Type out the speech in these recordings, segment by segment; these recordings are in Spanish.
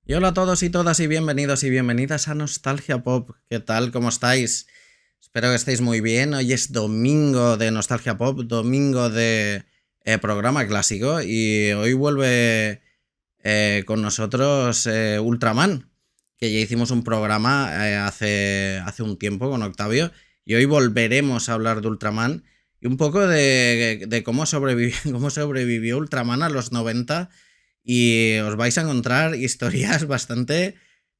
Y hola a todos y todas y bienvenidos y bienvenidas a Nostalgia Pop. ¿Qué tal? ¿Cómo estáis? Espero que estéis muy bien. Hoy es domingo de Nostalgia Pop, domingo de programa clásico y hoy vuelve con nosotros Ultraman, que ya hicimos un programa hace un tiempo con Octavio y hoy volveremos a hablar de Ultraman y un poco de cómo sobrevivió Ultraman a los 90. Y os vais a encontrar historias bastante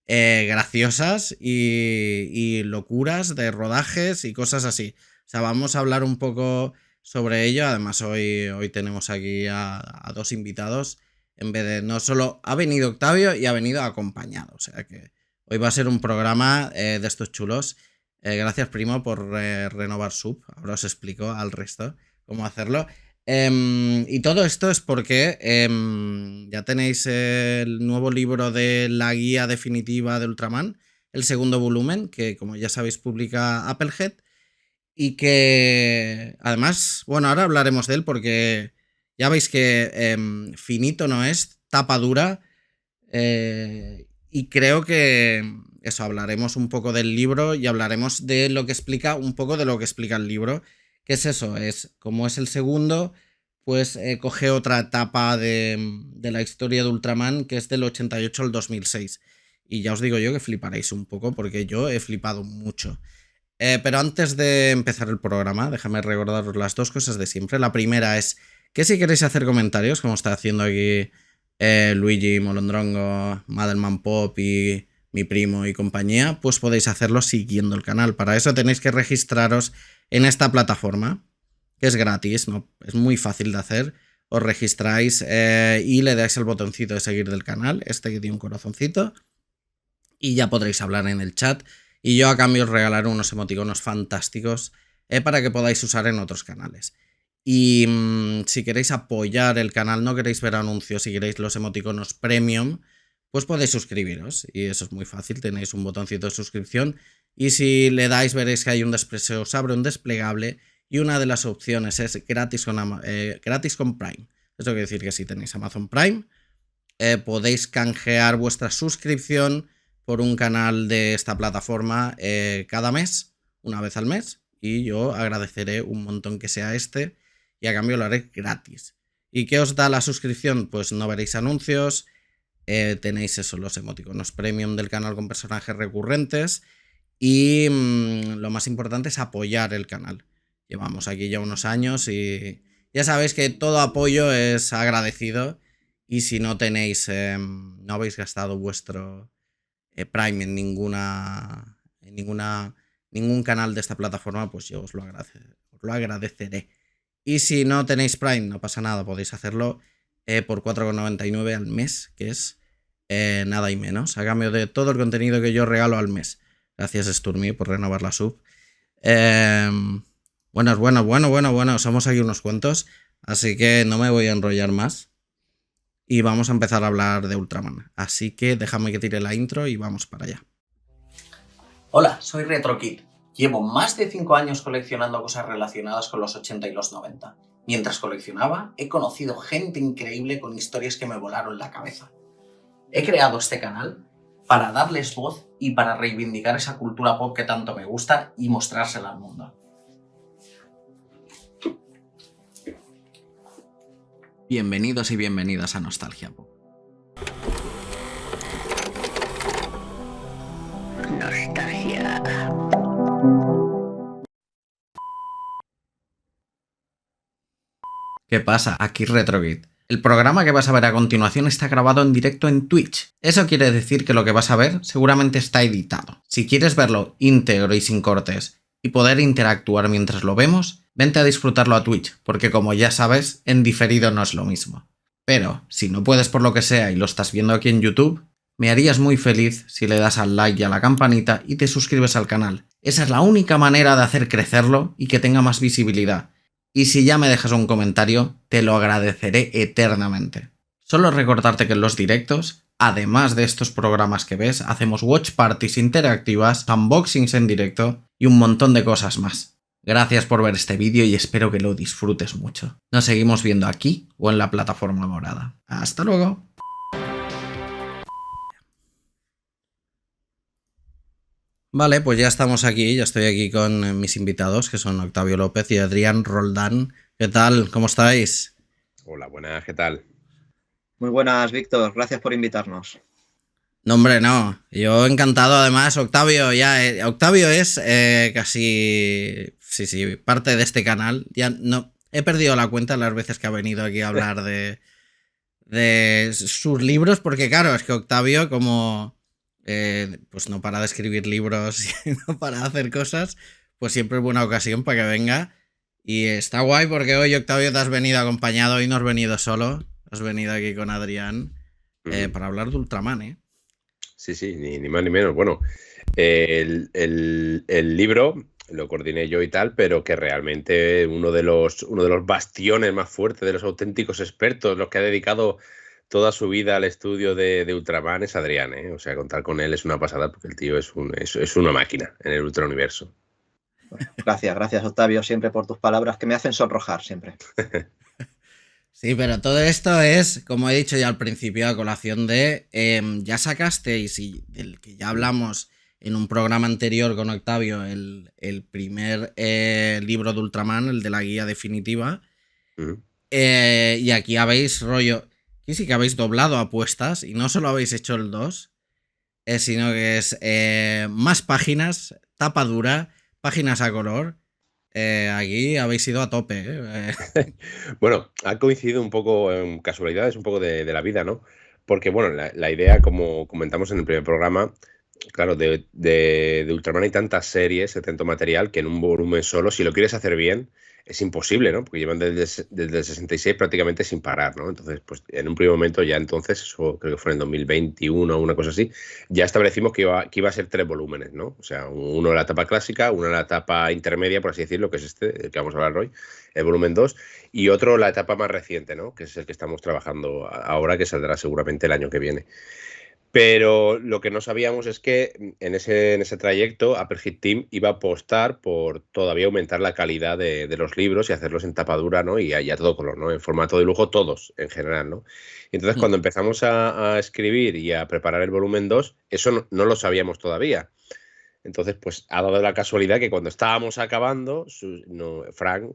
graciosas y locuras de rodajes y cosas así. O sea, vamos a hablar un poco sobre ello. Además, hoy tenemos aquí a dos invitados. En vez de no solo ha venido Octavio y ha venido acompañado. O sea que hoy va a ser un programa de estos chulos. Gracias, primo, por renovar sub. Ahora os explico al resto cómo hacerlo. Y todo esto es porque ya tenéis el nuevo libro de la guía definitiva de Ultraman, el segundo volumen, que como ya sabéis publica Applehead, y que además, bueno, ahora hablaremos de él porque ya veis que finito no es, tapa dura, y creo que eso, hablaremos un poco del libro y hablaremos de lo que explica, un poco de lo que explica el libro. ¿Qué es eso? Es como es el segundo, pues coge otra etapa de la historia de Ultraman, que es del 88 al 2006. Y ya os digo yo que fliparéis un poco, porque yo he flipado mucho. Pero antes de empezar el programa, déjame recordaros las dos cosas de siempre. La primera es que si queréis hacer comentarios, como está haciendo aquí Luigi, Molondrongo, Madelman Pop y mi primo y compañía, pues podéis hacerlo siguiendo el canal. Para eso tenéis que registraros en esta plataforma, que es gratis, ¿no? Es muy fácil de hacer. Os registráis y le dais el botoncito de seguir del canal, este que tiene un corazoncito, y ya podréis hablar en el chat. Y yo a cambio os regalaré unos emoticonos fantásticos para que podáis usar en otros canales. Y si queréis apoyar el canal, no queréis ver anuncios, si queréis los emoticonos premium, pues podéis suscribiros. Y eso es muy fácil, tenéis un botoncito de suscripción. Y si le dais, veréis que hay se os abre un desplegable. Y una de las opciones es gratis con Prime. Eso quiere decir que si tenéis Amazon Prime, podéis canjear vuestra suscripción por un canal de esta plataforma cada mes, una vez al mes, y yo agradeceré un montón que sea este, y a cambio lo haré gratis. ¿Y qué os da la suscripción? Pues no veréis anuncios, tenéis eso, los emoticonos premium del canal con personajes recurrentes, y lo más importante es apoyar el canal. Llevamos aquí ya unos años y ya sabéis que todo apoyo es agradecido, y si no tenéis, no habéis gastado vuestro Prime en ningún canal de esta plataforma, pues yo os lo agradeceré. Y si no tenéis Prime, no pasa nada, podéis hacerlo por 4,99 al mes, que es nada y menos, a cambio de todo el contenido que yo regalo al mes. Gracias, Sturmy, por renovar la sub. Bueno, somos aquí unos cuantos, así que no me voy a enrollar más. Y vamos a empezar a hablar de Ultraman. Así que déjame que tire la intro y vamos para allá. Hola, soy RetroKid. Llevo más de 5 años coleccionando cosas relacionadas con los 80 y los 90. Mientras coleccionaba, he conocido gente increíble con historias que me volaron la cabeza. He creado este canal para darles voz y para reivindicar esa cultura pop que tanto me gusta y mostrársela al mundo. Bienvenidos y bienvenidas a Nostalgia Pop. Nostalgia. ¿Qué pasa? Aquí RetroKid. El programa que vas a ver a continuación está grabado en directo en Twitch. Eso quiere decir que lo que vas a ver seguramente está editado. Si quieres verlo íntegro y sin cortes y poder interactuar mientras lo vemos, vente a disfrutarlo a Twitch, porque como ya sabes, en diferido no es lo mismo. Pero, si no puedes por lo que sea y lo estás viendo aquí en YouTube, me harías muy feliz si le das al like y a la campanita y te suscribes al canal. Esa es la única manera de hacer crecerlo y que tenga más visibilidad. Y si ya me dejas un comentario, te lo agradeceré eternamente. Solo recordarte que en los directos, además de estos programas que ves, hacemos watch parties interactivas, unboxings en directo y un montón de cosas más. Gracias por ver este vídeo y espero que lo disfrutes mucho. Nos seguimos viendo aquí o en la plataforma morada. ¡Hasta luego! Vale, pues ya estamos aquí, ya estoy aquí con mis invitados, que son Octavio López y Adrián Roldán. ¿Qué tal? ¿Cómo estáis? Hola, buenas, ¿qué tal? Muy buenas, Víctor. Gracias por invitarnos. No, hombre, no. Yo encantado, además, Octavio ya. Octavio es casi. Sí, parte de este canal. Ya no. He perdido la cuenta las veces que ha venido aquí a hablar de sus libros, porque claro, es que Octavio, como pues no para de escribir libros y no para de hacer cosas, pues siempre es buena ocasión para que venga. Y está guay porque hoy, Octavio, te has venido acompañado y no has venido solo. Has venido aquí con Adrián para hablar de Ultraman, ¿eh? Sí, ni más ni menos. Bueno, el libro lo coordiné yo y tal, pero que realmente uno de los bastiones más fuertes, de los auténticos expertos, los que ha dedicado toda su vida al estudio de Ultraman es Adrián, ¿eh? O sea, contar con él es una pasada porque el tío es una máquina en el ultrauniverso. Gracias, Octavio, siempre por tus palabras que me hacen sonrojar siempre. Sí, pero todo esto es, como he dicho ya al principio, a colación de. Ya sacasteis, y del que ya hablamos en un programa anterior con Octavio, el primer libro de Ultraman, el de la guía definitiva. Y aquí habéis rollo. Aquí sí que habéis doblado apuestas y no solo habéis hecho el 2, sino que es más páginas, tapa dura, páginas a color. Aquí habéis ido a tope. Bueno, ha coincidido un poco en casualidades, un poco de la vida, ¿no? Porque, bueno, la idea, como comentamos en el primer programa, claro, de Ultraman hay tantas series, tanto material, que en un volumen solo, si lo quieres hacer bien, es imposible, ¿no? Porque llevan desde el 66 prácticamente sin parar, ¿no? Entonces, pues en un primer momento ya entonces, eso creo que fue en el 2021 o una cosa así, ya establecimos que iba a ser 3 volúmenes, ¿no? O sea, uno en la etapa clásica, uno en la etapa intermedia, por así decirlo, que es este, el que vamos a hablar hoy, el volumen 2, y otro la etapa más reciente, ¿no? Que es el que estamos trabajando ahora, que saldrá seguramente el año que viene. Pero lo que no sabíamos es que en ese trayecto Apple Hit Team iba a apostar por todavía aumentar la calidad de los libros y hacerlos en tapadura, ¿no? Y a todo color, ¿no? En formato de lujo, todos en general, ¿no? Y entonces cuando empezamos a escribir y a preparar el volumen 2, eso no lo sabíamos todavía. Entonces, pues ha dado la casualidad que cuando estábamos acabando, Fran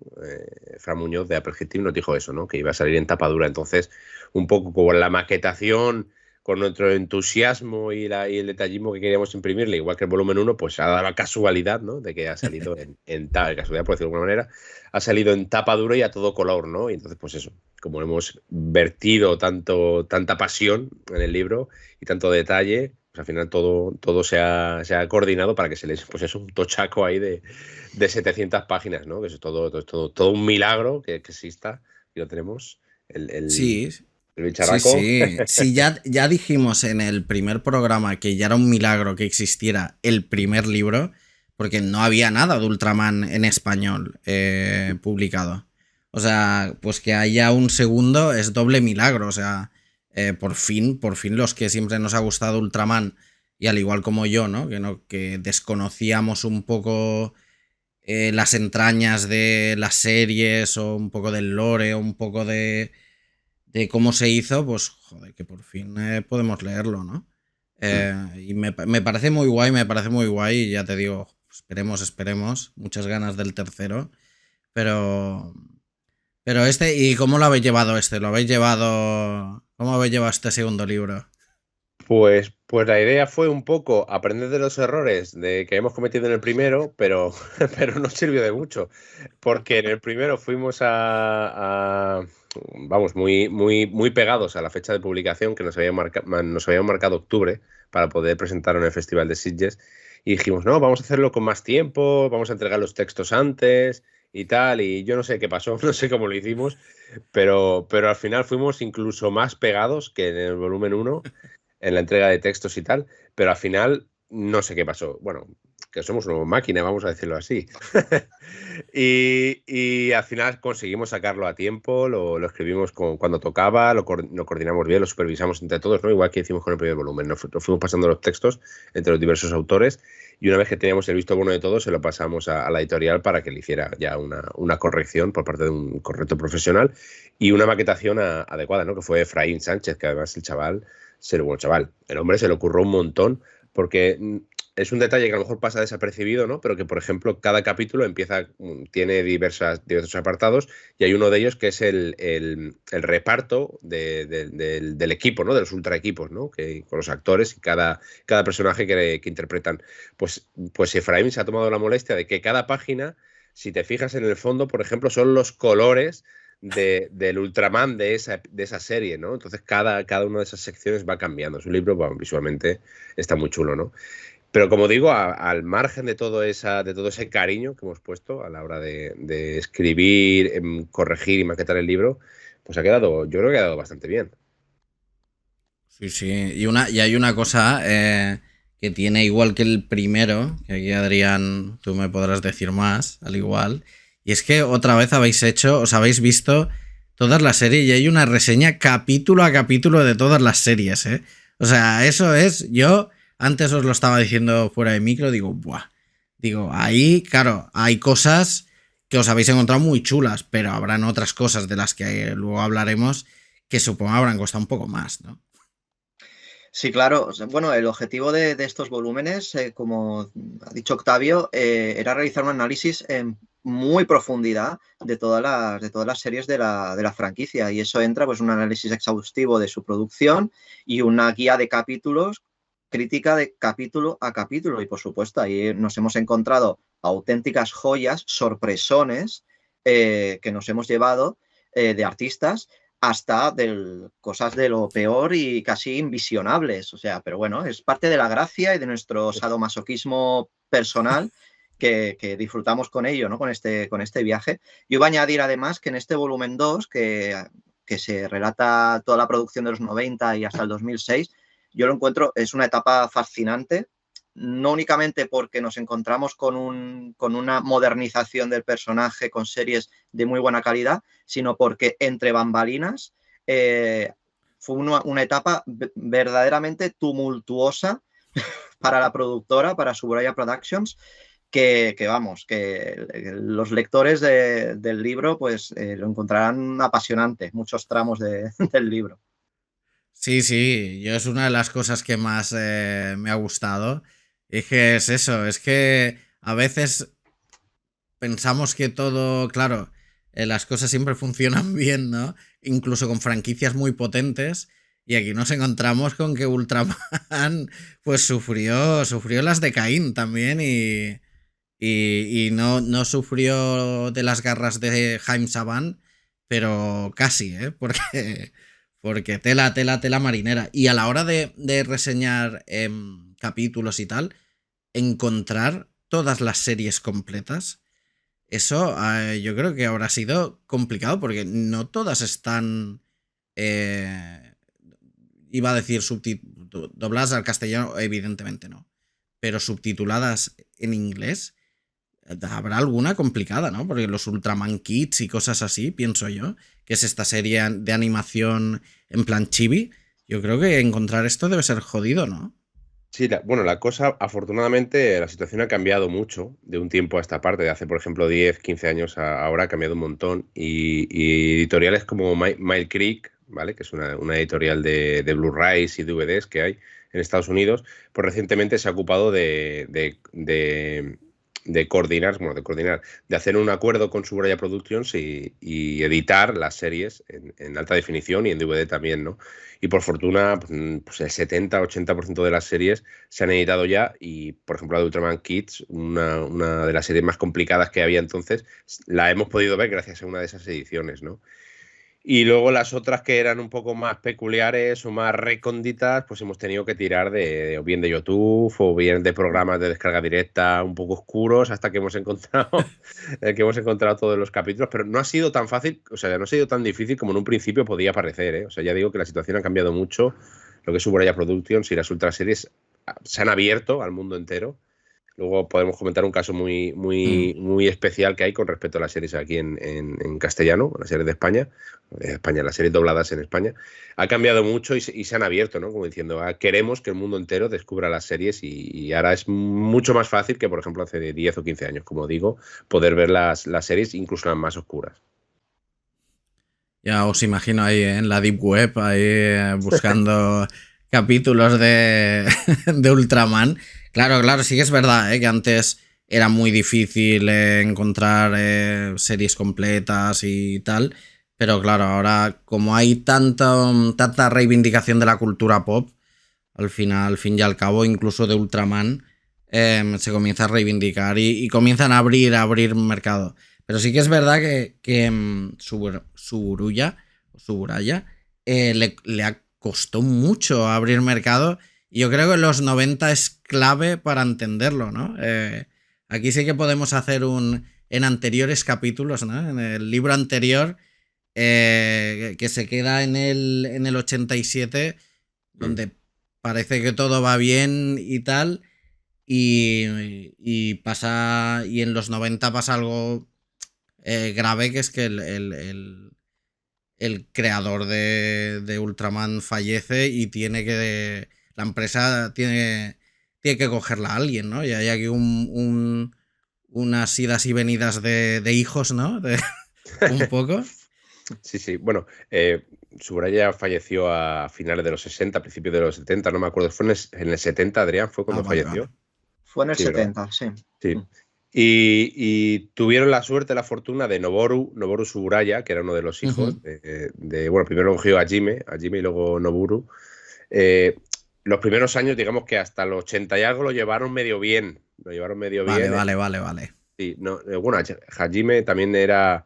Muñoz de Apple Hit Team nos dijo eso, ¿no? Que iba a salir en tapadura. Entonces, un poco con la maquetación, con nuestro entusiasmo y el detallismo que queríamos imprimirle, igual que el volumen 1, pues ha dado la casualidad, ¿no? De que ha salido casualidad, por decirlo de alguna manera, ha salido en tapa dura y a todo color, ¿no? Y entonces, pues eso, como hemos vertido tanta pasión en el libro y tanto detalle, pues al final todo se ha coordinado para que se les, pues eso, un tochaco ahí de 700 páginas, ¿no? Que es todo un milagro que exista y lo tenemos. Sí. El bicharraco. Sí, ya dijimos en el primer programa que ya era un milagro que existiera el primer libro, porque no había nada de Ultraman en español publicado. O sea, pues que haya un segundo es doble milagro. O sea, por fin los que siempre nos ha gustado Ultraman, y al igual como yo, ¿no? Que desconocíamos un poco las entrañas de las series, o un poco del lore, o un poco de cómo se hizo, pues joder, que por fin podemos leerlo, ¿no? Y me parece muy guay, y ya te digo, esperemos, muchas ganas del tercero, pero ¿y cómo lo habéis llevado ¿cómo habéis llevado este segundo libro? Pues la idea fue un poco aprender de los errores que hemos cometido en el primero, pero no sirvió de mucho, porque en el primero fuimos vamos, muy pegados a la fecha de publicación que nos habían marcado octubre para poder presentarlo en el Festival de Sitges, y dijimos, no, vamos a hacerlo con más tiempo, vamos a entregar los textos antes y tal, y yo no sé qué pasó, no sé cómo lo hicimos, pero al final fuimos incluso más pegados que en el volumen 1 en la entrega de textos y tal, pero al final no sé qué pasó. Bueno, que somos una máquina, vamos a decirlo así. y al final conseguimos sacarlo a tiempo, lo escribimos cuando tocaba, lo coordinamos bien, lo supervisamos entre todos, ¿no? Igual que hicimos con el primer volumen. Nos fuimos pasando los textos entre los diversos autores, y una vez que teníamos el visto bueno de todos, se lo pasamos a la editorial para que le hiciera ya una corrección por parte de un corrector profesional y una maquetación adecuada, ¿no? Que fue Efraín Sánchez, que además el hombre se le ocurrió un montón, porque es un detalle que a lo mejor pasa desapercibido, ¿no? Pero que, por ejemplo, cada capítulo tiene diversos apartados y hay uno de ellos que es el reparto del equipo, ¿no? De los ultra equipos, ¿no? Con los actores y cada personaje que interpretan. Pues Efraín se ha tomado la molestia de que cada página, si te fijas en el fondo, por ejemplo, son los colores del Ultraman de esa serie, ¿no? Entonces cada una de esas secciones va cambiando. Es un libro, bueno, visualmente está muy chulo, ¿no? Pero como digo, al margen de todo ese cariño que hemos puesto a la hora de escribir, corregir y maquetar el libro, pues yo creo que ha quedado bastante bien. Sí, sí. Y hay una cosa que tiene igual que el primero, que aquí Adrián, tú me podrás decir más, al igual. Y es que otra vez os habéis visto todas las series y hay una reseña capítulo a capítulo de todas las series, ¿eh? O sea, eso es, yo antes os lo estaba diciendo fuera de micro, digo, ¡buah! Digo, ahí, claro, hay cosas que os habéis encontrado muy chulas, pero habrán otras cosas de las que luego hablaremos que supongo habrán costado un poco más, ¿no? Sí, claro. Bueno, el objetivo de estos volúmenes, como ha dicho Octavio, era realizar un análisis en muy profundidad de todas las series de la franquicia. Y eso entra, pues, un análisis exhaustivo de su producción y una guía de capítulos, crítica de capítulo a capítulo. Y, por supuesto, ahí nos hemos encontrado auténticas joyas, sorpresones que nos hemos llevado de artistas hasta cosas de lo peor y casi invisionables. O sea, pero bueno, es parte de la gracia y de nuestro sadomasoquismo personal que disfrutamos con ello, ¿no? Con este viaje. Yo iba a añadir además que en este volumen 2, que se relata toda la producción de los 90 y hasta el 2006, yo lo encuentro, es una etapa fascinante, no únicamente porque nos encontramos con una modernización del personaje, con series de muy buena calidad, sino porque entre bambalinas fue una etapa verdaderamente tumultuosa para la productora, para Subraya Productions, que los lectores del libro pues lo encontrarán apasionante, muchos tramos del libro. Sí, sí, yo es una de las cosas que más me ha gustado. Es que es eso, es que a veces pensamos que todo, claro, las cosas siempre funcionan bien, ¿no? Incluso con franquicias muy potentes. Y aquí nos encontramos con que Ultraman pues sufrió las de Caín también y no sufrió de las garras de Jaime Saban, pero casi, ¿eh? Porque tela marinera. Y a la hora de reseñar capítulos y tal, encontrar todas las series completas, eso yo creo que habrá sido complicado porque no todas están... iba a decir dobladas al castellano, evidentemente no. Pero subtituladas en inglés, habrá alguna complicada, ¿no? Porque los Ultraman Kids y cosas así, pienso yo, que es esta serie de animación en plan chibi, yo creo que encontrar esto debe ser jodido, ¿no? Sí, la cosa, afortunadamente, la situación ha cambiado mucho de un tiempo a esta parte. De hace, por ejemplo, 10, 15 años ahora ha cambiado un montón. Y editoriales como Mile Creek, ¿vale? Que es una editorial de Blu-rays y DVDs que hay en Estados Unidos, pues recientemente se ha ocupado de coordinar, de hacer un acuerdo con Subraya Productions y editar las series en alta definición y en DVD también, ¿no? Y por fortuna, pues el 70-80% de las series se han editado ya y, por ejemplo, la de Ultraman Kids, una de las series más complicadas que había entonces, la hemos podido ver gracias a una de esas ediciones, ¿no? Y luego las otras que eran un poco más peculiares o más recónditas, pues hemos tenido que tirar o bien de YouTube o bien de programas de descarga directa un poco oscuros hasta que hemos encontrado todos los capítulos. Pero no ha sido tan fácil, o sea, no ha sido tan difícil como en un principio podía parecer, ¿eh? O sea, ya digo que la situación ha cambiado mucho. Lo que es Subraya Productions y las ultraseries se han abierto al mundo entero. Luego podemos comentar un caso muy especial que hay con respecto a las series aquí en castellano, las series de España, las series dobladas en España. Ha cambiado mucho y se han abierto, ¿no? Como diciendo, queremos que el mundo entero descubra las series y ahora es mucho más fácil que, por ejemplo, hace 10 o 15 años, como digo, poder ver las series, incluso las más oscuras. Ya os imagino ahí en la Deep Web, ahí buscando capítulos de Ultraman. Claro, sí que es verdad, que antes era muy difícil encontrar series completas y tal, pero claro, ahora como hay tanta reivindicación de la cultura pop, al fin y al cabo, incluso de Ultraman, se comienza a reivindicar y comienzan a abrir mercado. Pero sí que es verdad que Suburaya le costó mucho abrir mercado. Y yo creo que los 90 es clave para entenderlo, ¿no? Aquí sí que podemos hacer en anteriores capítulos, ¿no? En el libro anterior, que se queda en el 87, donde parece que todo va bien y tal, y pasa, y en los 90 pasa algo grave, que es que el creador de Ultraman fallece y la empresa tiene que cogerla a alguien, ¿no? Y hay aquí unas idas y venidas de hijos, ¿no? Un poco. Sí. Bueno, Suburaya falleció a finales de los 60, principios de los 70, no me acuerdo. ¿Fue en el 70, Adrián? ¿Fue cuando falleció? Vale. Fue en el Sí, 70, ¿verdad? sí. Sí. Y tuvieron la suerte, la fortuna de Noboru Suburaya, que era uno de los hijos bueno, primero eligió a Hajime y luego Noboru. Los primeros años, digamos que hasta los 80 y algo lo llevaron medio bien. Vale. Sí, no, bueno, Hajime también era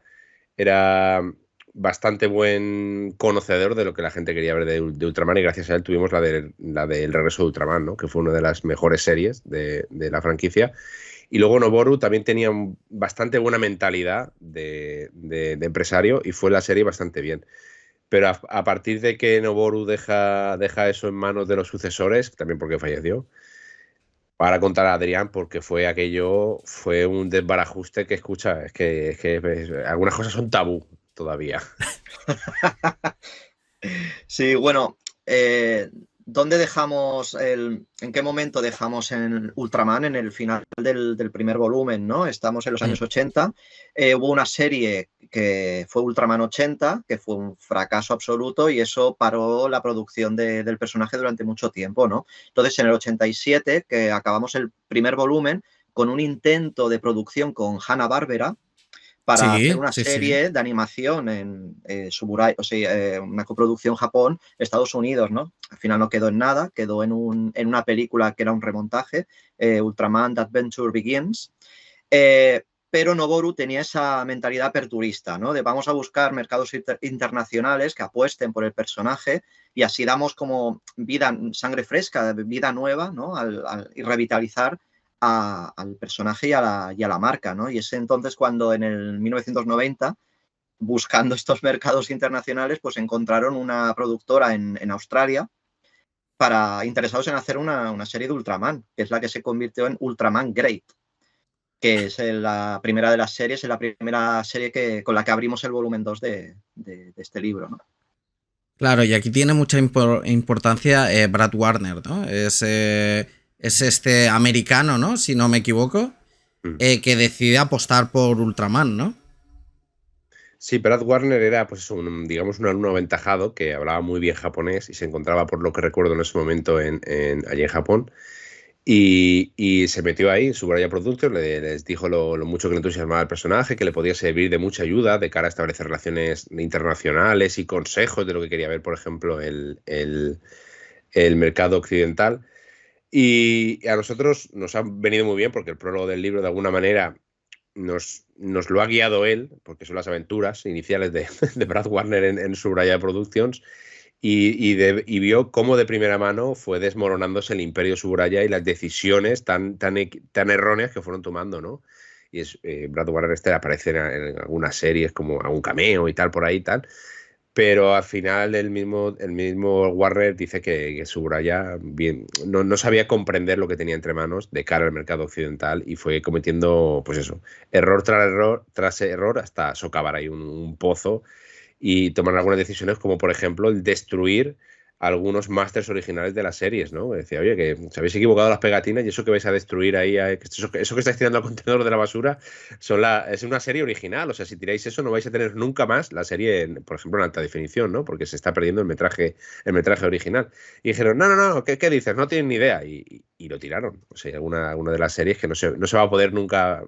bastante buen conocedor de lo que la gente quería ver de Ultraman, y gracias a él tuvimos la del regreso de Ultraman, ¿no? Que fue una de las mejores series de la franquicia. Y luego Noboru también tenía bastante buena mentalidad de empresario, y fue la serie bastante bien. Pero a partir de que Noboru deja eso en manos de los sucesores, también porque falleció, para contar a Adrián, porque fue un desbarajuste que escucha, es que algunas cosas son tabú todavía. Sí, bueno, ¿dónde dejamos en qué momento dejamos en Ultraman? En el final del primer volumen, ¿no? Estamos en los años 80. Hubo una serie que fue Ultraman 80, que fue un fracaso absoluto, y eso paró la producción del personaje durante mucho tiempo, ¿no? Entonces, en el 87, que acabamos el primer volumen con un intento de producción con Hanna-Barbera para hacer una serie de animación en Suburaya, o sea, una coproducción Japón-Estados Unidos, ¿no? Al final no quedó en nada, quedó en una película que era un remontaje, Ultraman The Adventure Begins, pero Noboru tenía esa mentalidad aperturista, ¿no? De vamos a buscar mercados internacionales que apuesten por el personaje, y así damos como vida, sangre fresca, vida nueva, ¿no? Y revitalizar al personaje y a la marca, ¿no? Y es entonces cuando en el 1990, buscando estos mercados internacionales, pues encontraron una productora en Australia interesados en hacer una serie de Ultraman, que es la que se convirtió en Ultraman Great, que es la primera de las series, es la primera serie con la que abrimos el volumen 2 de este libro, ¿no? Claro, y aquí tiene mucha importancia Brad Warner, ¿no? Es este americano, ¿no? Si no me equivoco, que decide apostar por Ultraman, ¿no? Sí, Brad Warner era, pues eso, digamos, un alumno aventajado que hablaba muy bien japonés y se encontraba, por lo que recuerdo en ese momento, allí en Japón. Y se metió ahí, Suburaya Productions, les dijo lo mucho que le entusiasmaba el personaje, que le podía servir de mucha ayuda de cara a establecer relaciones internacionales y consejos de lo que quería ver, por ejemplo, el mercado occidental. Y a nosotros nos ha venido muy bien porque el prólogo del libro, de alguna manera, nos lo ha guiado él, porque son las aventuras iniciales de Brad Warner en Suburaya Productions, y vio cómo de primera mano fue desmoronándose el imperio Suburaya y las decisiones tan erróneas que fueron tomando, ¿no? Y Brad Warner aparece en algunas series, como algún cameo y tal, por ahí y tal. Pero al final el mismo Warner dice que Suburaya no sabía comprender lo que tenía entre manos de cara al mercado occidental, y fue cometiendo, pues eso, error tras error hasta socavar ahí un pozo y tomar algunas decisiones, como por ejemplo el destruir algunos másters originales de las series, ¿no? Decía, oye, que os habéis equivocado las pegatinas, y eso que vais a destruir ahí, eso que estáis tirando al contenedor de la basura, es una serie original. O sea, si tiráis eso, no vais a tener nunca más la serie, por ejemplo, en alta definición, ¿no? Porque se está perdiendo el metraje original. Y dijeron, no, ¿qué dices? No tienen ni idea. Y y lo tiraron. O sea, una de las series que no se va a poder nunca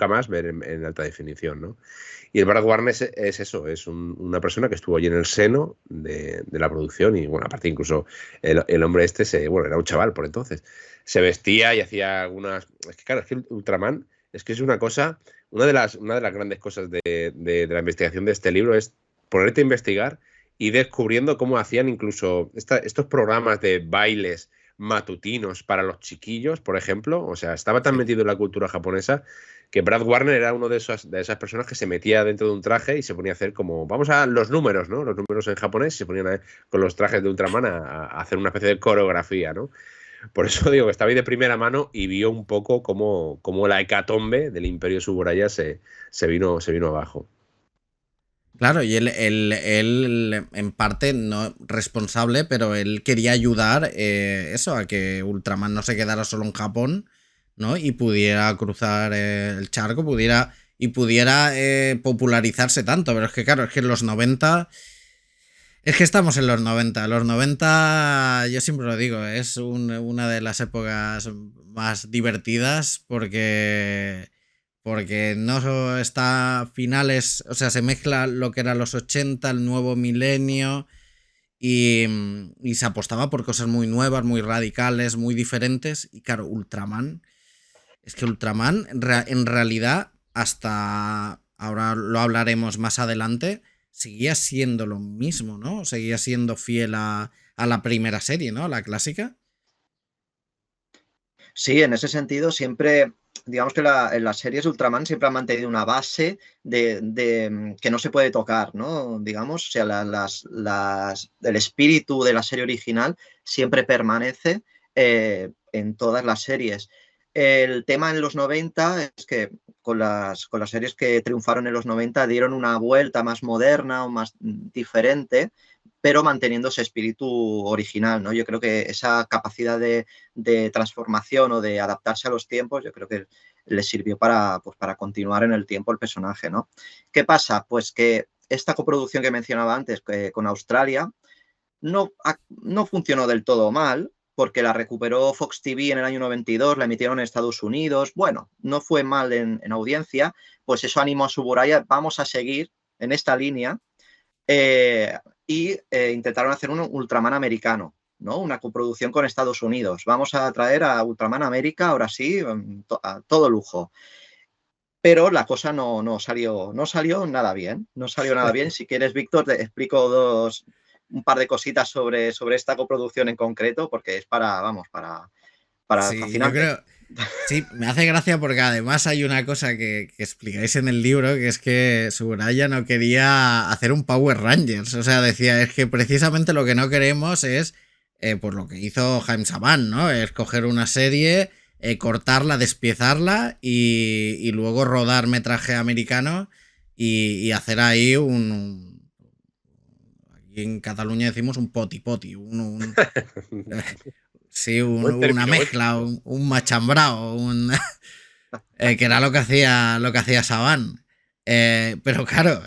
más ver en alta definición, ¿no? Y el Brad Warner es eso, es una persona que estuvo allí en el seno de la producción y, bueno, aparte incluso el hombre bueno, era un chaval por entonces, se vestía y hacía algunas... Es que claro, es que Ultraman es que es una cosa, una de las grandes cosas de la investigación de este libro es ponerte a investigar y descubriendo cómo hacían incluso estos programas de bailes matutinos para los chiquillos, por ejemplo. O sea, estaba tan metido en la cultura japonesa que Brad Warner era uno de esas personas que se metía dentro de un traje y se ponía a hacer como, vamos a los números, ¿no? Los números en japonés, se ponían con los trajes de Ultraman a hacer una especie de coreografía, ¿no? Por eso digo que estaba ahí de primera mano y vio un poco cómo la hecatombe del Imperio Suburaya se vino abajo. Claro, y él en parte no responsable, pero él quería ayudar eso, a que Ultraman no se quedara solo en Japón, ¿no? Y pudiera cruzar el charco, pudiera popularizarse tanto. Pero es que claro, es que en los 90... Es que estamos en los 90. Los 90, yo siempre lo digo, es una de las épocas más divertidas porque no está finales, o sea, se mezcla lo que eran los 80, el nuevo milenio y se apostaba por cosas muy nuevas, muy radicales, muy diferentes. Y claro, Ultraman, es que Ultraman en realidad hasta, ahora lo hablaremos más adelante, seguía siendo lo mismo, ¿no? Seguía siendo fiel a la primera serie, ¿no? A la clásica. Sí, en ese sentido siempre, digamos que en las series de Ultraman siempre han mantenido una base de que no se puede tocar, ¿no? Digamos, o sea, el espíritu de la serie original siempre permanece en todas las series. El tema en los 90 es que con las series que triunfaron en los 90 dieron una vuelta más moderna o más diferente, pero manteniendo ese espíritu original, ¿no? Yo creo que esa capacidad de transformación o de adaptarse a los tiempos, yo creo que le sirvió para continuar en el tiempo el personaje, ¿no? ¿Qué pasa? Pues que esta coproducción que mencionaba antes con Australia no funcionó del todo mal, porque la recuperó Fox TV en el año 92, la emitieron en Estados Unidos. Bueno, no fue mal en audiencia, pues eso animó a Suburaya, vamos a seguir en esta línea. Intentaron hacer un Ultraman americano, ¿no? Una coproducción con Estados Unidos. Vamos a traer a Ultraman América, ahora sí, a todo lujo. Pero la cosa no salió nada bien. No salió nada bien. Si quieres, Víctor, te explico un par de cositas sobre esta coproducción en concreto, porque es para sí, fascinante. Yo creo, sí, me hace gracia porque además hay una cosa que explicáis en el libro, que es que Suburaya no quería hacer un Power Rangers. O sea, decía, es que precisamente lo que no queremos es, por lo que hizo Jaime Saban, ¿no? Es coger una serie, cortarla, despiezarla y luego rodar metraje americano y hacer ahí aquí en Cataluña decimos un poti-poti, sí, una mezcla, un machambrao, que era lo que hacía Saban. Pero claro,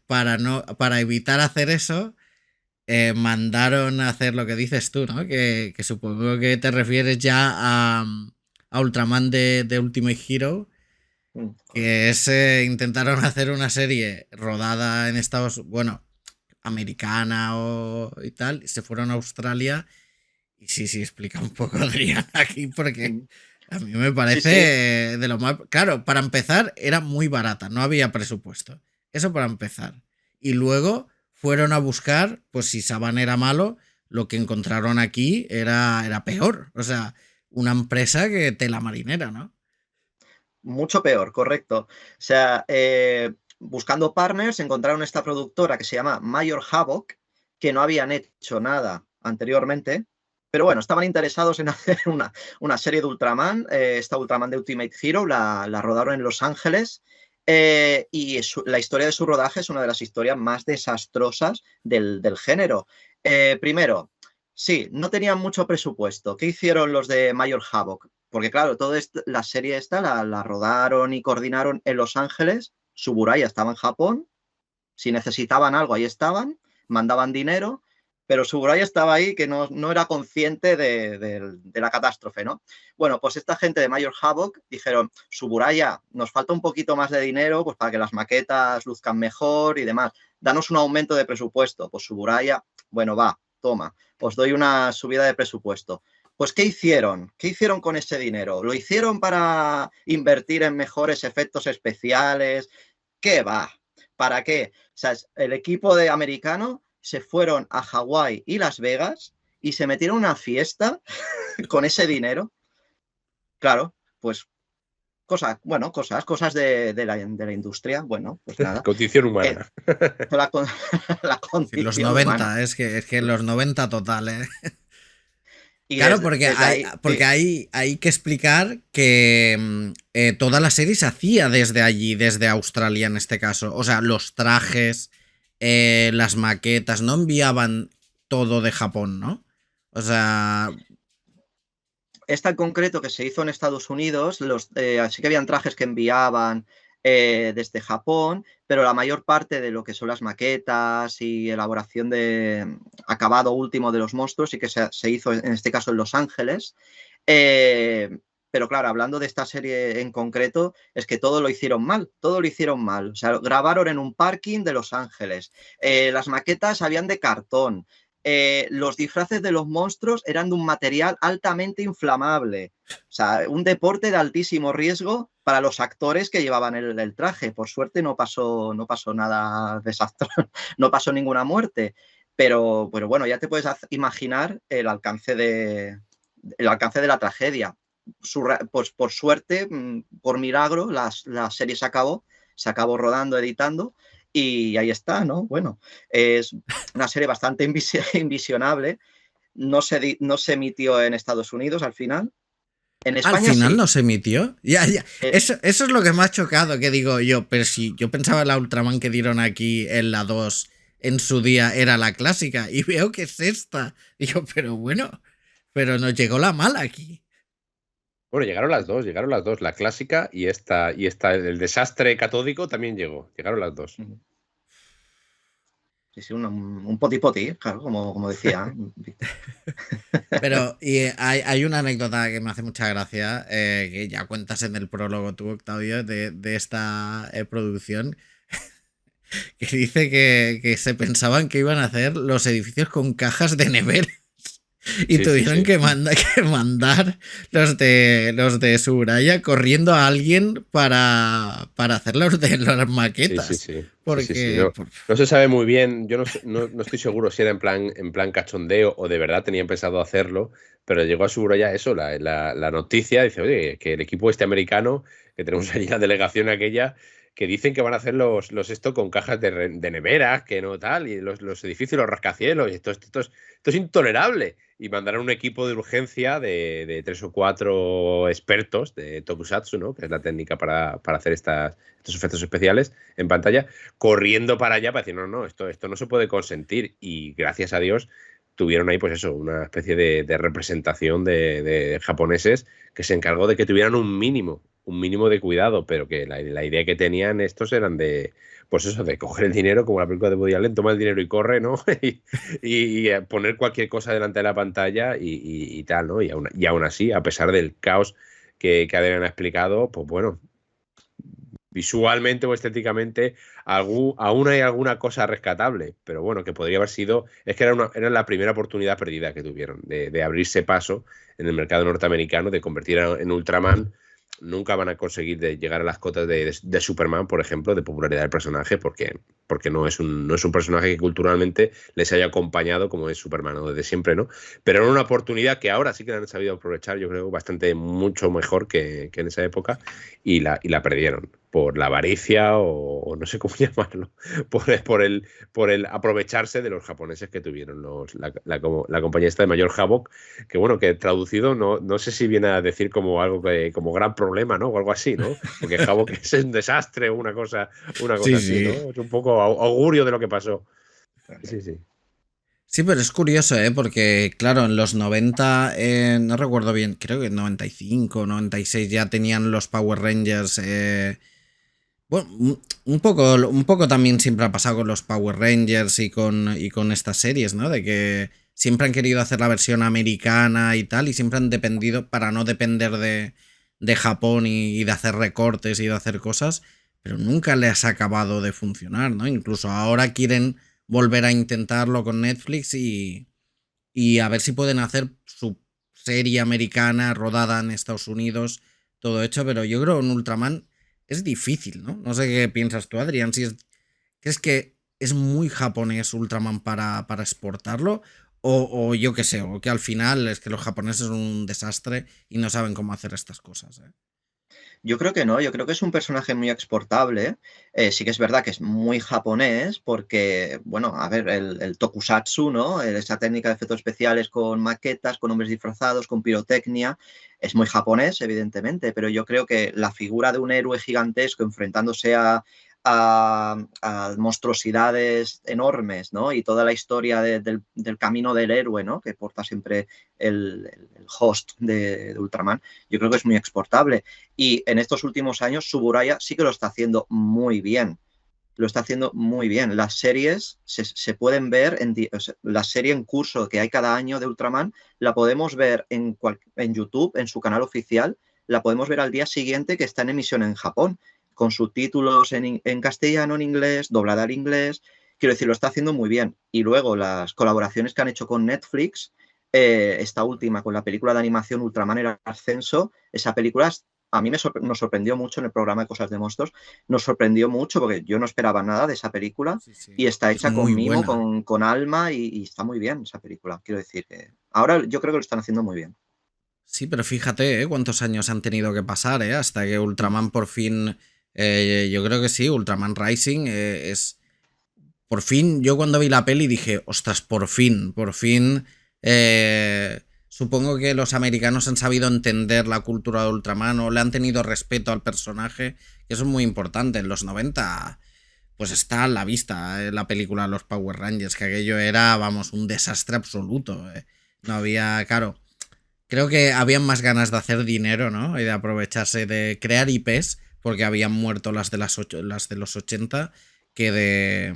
para evitar hacer eso, mandaron a hacer lo que dices tú, ¿no? Que supongo que te refieres ya a Ultraman de Ultimate Hero, que es intentaron hacer una serie rodada en americana y tal, y se fueron a Australia. Y sí, explica un poco, Adrián, aquí, porque a mí me parece de lo más... Claro, para empezar, era muy barata, no había presupuesto. Eso para empezar. Y luego fueron a buscar, pues si Saban era malo, lo que encontraron aquí era peor. O sea, una empresa que tela marinera, ¿no? Mucho peor, correcto. O sea, buscando partners, encontraron esta productora que se llama Major Havoc, que no habían hecho nada anteriormente, pero bueno, estaban interesados en hacer una serie de Ultraman. Esta Ultraman de Ultimate Hero la rodaron en Los Ángeles, y la historia de su rodaje es una de las historias más desastrosas del género. Primero, sí, no tenían mucho presupuesto. ¿Qué hicieron los de Major Havoc? Porque claro, la serie esta la rodaron y coordinaron en Los Ángeles. Suburaya estaba en Japón. Si necesitaban algo, ahí estaban. Mandaban dinero. pero Suburaya estaba ahí que no era consciente de la catástrofe, ¿no? Bueno, pues esta gente de Major Havoc dijeron, Suburaya, nos falta un poquito más de dinero pues para que las maquetas luzcan mejor y demás. Danos un aumento de presupuesto. Pues Suburaya, bueno, va, toma, os doy una subida de presupuesto. Pues, ¿qué hicieron? ¿Qué hicieron con ese dinero? ¿Lo hicieron para invertir en mejores efectos especiales? ¿Qué va? ¿Para qué? O sea, el equipo de americano se fueron a Hawái y Las Vegas y se metieron una fiesta con ese dinero. Claro, pues cosas de la industria. Bueno, pues nada. Condición humana. La condición Los 90, humana. es que los 90 total, ¿eh? Y claro, porque hay que explicar que toda la serie se hacía desde allí, desde Australia en este caso. O sea, los trajes, las maquetas, no enviaban todo de Japón, ¿no? O sea... Esta en concreto que se hizo en Estados Unidos, sí que habían trajes que enviaban desde Japón, pero la mayor parte de lo que son las maquetas y elaboración de acabado último de los monstruos sí que se hizo en este caso en Los Ángeles. Pero claro, hablando de esta serie en concreto, es que todo lo hicieron mal. O sea, grabaron en un parking de Los Ángeles. Las maquetas habían de cartón. Los disfraces de los monstruos eran de un material altamente inflamable. O sea, un deporte de altísimo riesgo para los actores que llevaban el traje. Por suerte no pasó nada desastroso, no pasó ninguna muerte. Pero bueno, ya te puedes imaginar el alcance de la tragedia. Pues por suerte, por milagro, la serie se acabó rodando, editando. Y ahí está, ¿no? Bueno, es una serie bastante invisionable. No se emitió en Estados Unidos al final. En España al final sí. no se emitió. Ya. Eso es lo que me ha chocado, que digo yo, pero si yo pensaba la Ultraman que dieron aquí en la 2 en su día era la clásica y veo que es esta. Digo, pero bueno, pero nos llegó la mala aquí. Bueno, llegaron las dos, la clásica y esta, el desastre catódico también llegaron las dos. Sí, un poti-poti, claro, como decía. Pero y hay una anécdota que me hace mucha gracia, que ya cuentas en el prólogo tú, Octavio, de esta producción, que dice que se pensaban que iban a hacer los edificios con cajas de nevera. Y tuvieron que mandar los de Suburaya corriendo a alguien para hacer las maquetas. Sí. Porque no se sabe muy bien, yo no estoy seguro si era en plan cachondeo o de verdad tenían pensado hacerlo, pero llegó a Suburaya eso, la noticia, dice, oye, que el equipo americano, que tenemos allí la delegación aquella, que dicen que van a hacer los esto con cajas de neveras, que no tal, y los edificios, los rascacielos, y esto es intolerable. Y mandaron un equipo de urgencia de 3 o 4 expertos de Tokusatsu, ¿no? Que es la técnica para hacer estos efectos especiales en pantalla, corriendo para allá para decir, no, esto no se puede consentir. Y gracias a Dios tuvieron ahí, pues eso, una especie de representación de japoneses que se encargó de que tuvieran un mínimo de cuidado, pero que la idea que tenían estos eran de, pues eso, de coger el dinero, como la película de Woody Allen, toma el dinero y corre, ¿no? y poner cualquier cosa delante de la pantalla y tal, ¿no? Y aún así, a pesar del caos que Adrián ha explicado, pues bueno, visualmente o estéticamente aún hay alguna cosa rescatable, pero bueno, que podría haber sido, es que era la primera oportunidad perdida que tuvieron de abrirse paso en el mercado norteamericano, de convertir en Ultraman. Nunca van a conseguir llegar a las cotas de Superman, por ejemplo, de popularidad del personaje, porque no es un personaje que culturalmente les haya acompañado como es Superman, ¿no? Desde siempre, ¿no? Pero era una oportunidad que ahora sí que la han sabido aprovechar, yo creo, mucho mejor que en esa época, y la perdieron por la avaricia o no sé cómo llamarlo, por el aprovecharse de los japoneses que tuvieron la compañía esta de Major Havoc, que bueno, que traducido no sé si viene a decir como algo como gran problema, ¿no? O algo así, ¿no? Porque Havoc es un desastre o una cosa sí, así, ¿no? Es un poco augurio de lo que pasó. Sí. Sí, pero es curioso, porque claro, en los 90, no recuerdo bien, creo que en 95, 96 ya tenían los Power Rangers Bueno, un poco también siempre ha pasado con los Power Rangers y con estas series, ¿no? De que siempre han querido hacer la versión americana y tal, y siempre han dependido, para no depender de Japón y de hacer recortes y de hacer cosas, pero nunca les ha acabado de funcionar, ¿no? Incluso ahora quieren volver a intentarlo con Netflix y a ver si pueden hacer su serie americana rodada en Estados Unidos, todo hecho, pero yo creo que en Ultraman es difícil, ¿no? No sé qué piensas tú, Adrián, si crees que es muy japonés Ultraman para exportarlo o yo qué sé, o que al final es que los japoneses son un desastre y no saben cómo hacer estas cosas, ¿eh? Yo creo que no, yo creo que es un personaje muy exportable. Sí que es verdad que es muy japonés porque, bueno, a ver, el tokusatsu, ¿no? Esa técnica de efectos especiales con maquetas, con hombres disfrazados, con pirotecnia, es muy japonés, evidentemente, pero yo creo que la figura de un héroe gigantesco enfrentándose a monstruosidades enormes, ¿no? Y toda la historia del camino del héroe, ¿no? Que porta siempre el host de Ultraman, yo creo que es muy exportable. Y en estos últimos años, Suburaya sí que lo está haciendo muy bien. Lo está haciendo muy bien. Las series se pueden ver, o sea, la serie en curso que hay cada año de Ultraman, la podemos ver en YouTube, en su canal oficial, la podemos ver al día siguiente que está en emisión en Japón, con subtítulos en castellano, en inglés, doblada al inglés. Quiero decir, lo está haciendo muy bien. Y luego las colaboraciones que han hecho con Netflix, esta última con la película de animación Ultraman el Ascenso, esa película a mí nos sorprendió mucho en el programa de Cosas de Monstruos, nos sorprendió mucho porque yo no esperaba nada de esa película Sí, sí. y está Es hecha muy con mimo, buena. con alma y está muy bien esa película. Quiero decir que ahora yo creo que lo están haciendo muy bien. Sí, pero fíjate, cuántos años han tenido que pasar, hasta que Mm. Ultraman por fin. Yo creo que sí, Ultraman Rising es. Por fin, yo cuando vi la peli dije, ostras, por fin. Supongo que los americanos han sabido entender la cultura de Ultraman o le han tenido respeto al personaje, que eso es muy importante. En los 90 pues está a la vista la película Los Power Rangers, que aquello era, vamos, un desastre absoluto. No había, claro, creo que habían más ganas de hacer dinero, ¿no? Y de aprovecharse de crear IPs, porque habían muerto las de los 80, que de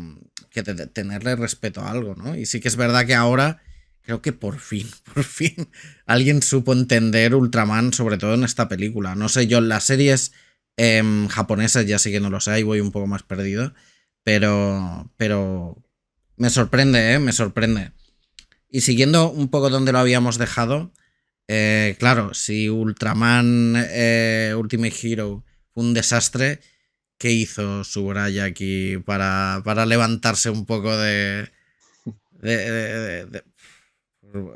tenerle respeto a algo, ¿no? Y sí que es verdad que ahora creo que por fin, por fin, alguien supo entender Ultraman, sobre todo en esta película. No sé, yo en las series japonesas ya sí que no lo sé, ahí voy un poco más perdido, pero me sorprende, ¿eh? Me sorprende. Y siguiendo un poco donde lo habíamos dejado, claro, si Ultraman Ultimate Hero fue un desastre, ¿qué hizo Subraya aquí para levantarse un poco de, de, de-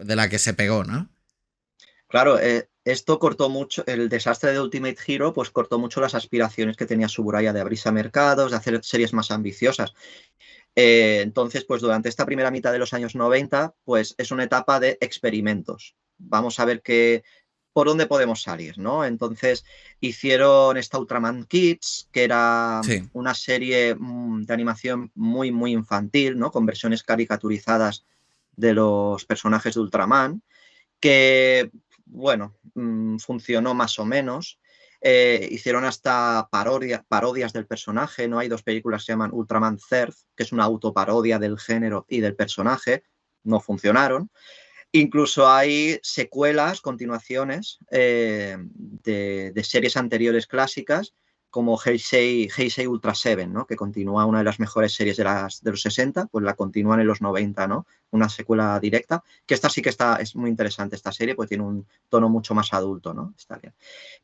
de la que se pegó, ¿no? Claro, esto cortó mucho, el desastre de Ultimate Hero, pues cortó mucho las aspiraciones que tenía Suburaya de abrirse a mercados, de hacer series más ambiciosas. Entonces, pues durante esta primera mitad de los años 90, pues es una etapa de experimentos. Vamos a ver por dónde podemos salir, ¿no? Entonces hicieron esta Ultraman Kids, que era Sí. una serie de animación muy, muy infantil, ¿no? Con versiones caricaturizadas de los personajes de Ultraman, que, bueno, funcionó más o menos. Hicieron hasta parodias del personaje, ¿no? Hay dos películas que se llaman Ultraman Zerth, que es una autoparodia del género y del personaje, no funcionaron. Incluso hay secuelas, continuaciones de series anteriores clásicas, como Heisei Ultra 7, ¿no? Que continúa una de las mejores series de los 60, pues la continúan en los 90, ¿no? Una secuela directa, que esta sí que es muy interesante esta serie, pues tiene un tono mucho más adulto, ¿no? Está bien.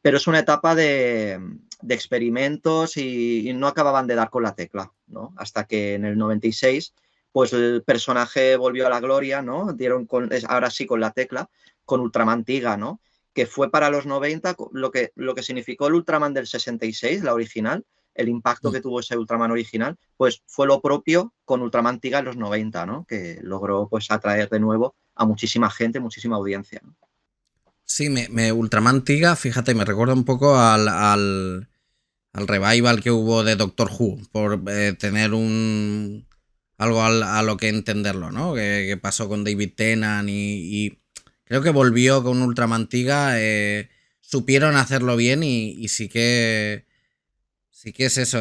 Pero es una etapa de experimentos y no acababan de dar con la tecla, ¿no? Hasta que en el 96 pues el personaje volvió a la gloria, ¿no? Ahora sí con la tecla, con Ultraman Tiga, ¿no? Que fue para los 90 lo que significó el Ultraman del 66, la original, el impacto que tuvo ese Ultraman original, pues fue lo propio con Ultraman Tiga en los 90, ¿no? Que logró pues atraer de nuevo a muchísima gente, muchísima audiencia, ¿no? Sí, Ultraman Tiga, fíjate, me recuerda un poco al revival que hubo de Doctor Who, por tener algo a lo que entenderlo, ¿no? Que pasó con David Tennant y creo que volvió con Ultraman Tiga, supieron hacerlo bien y sí que es eso.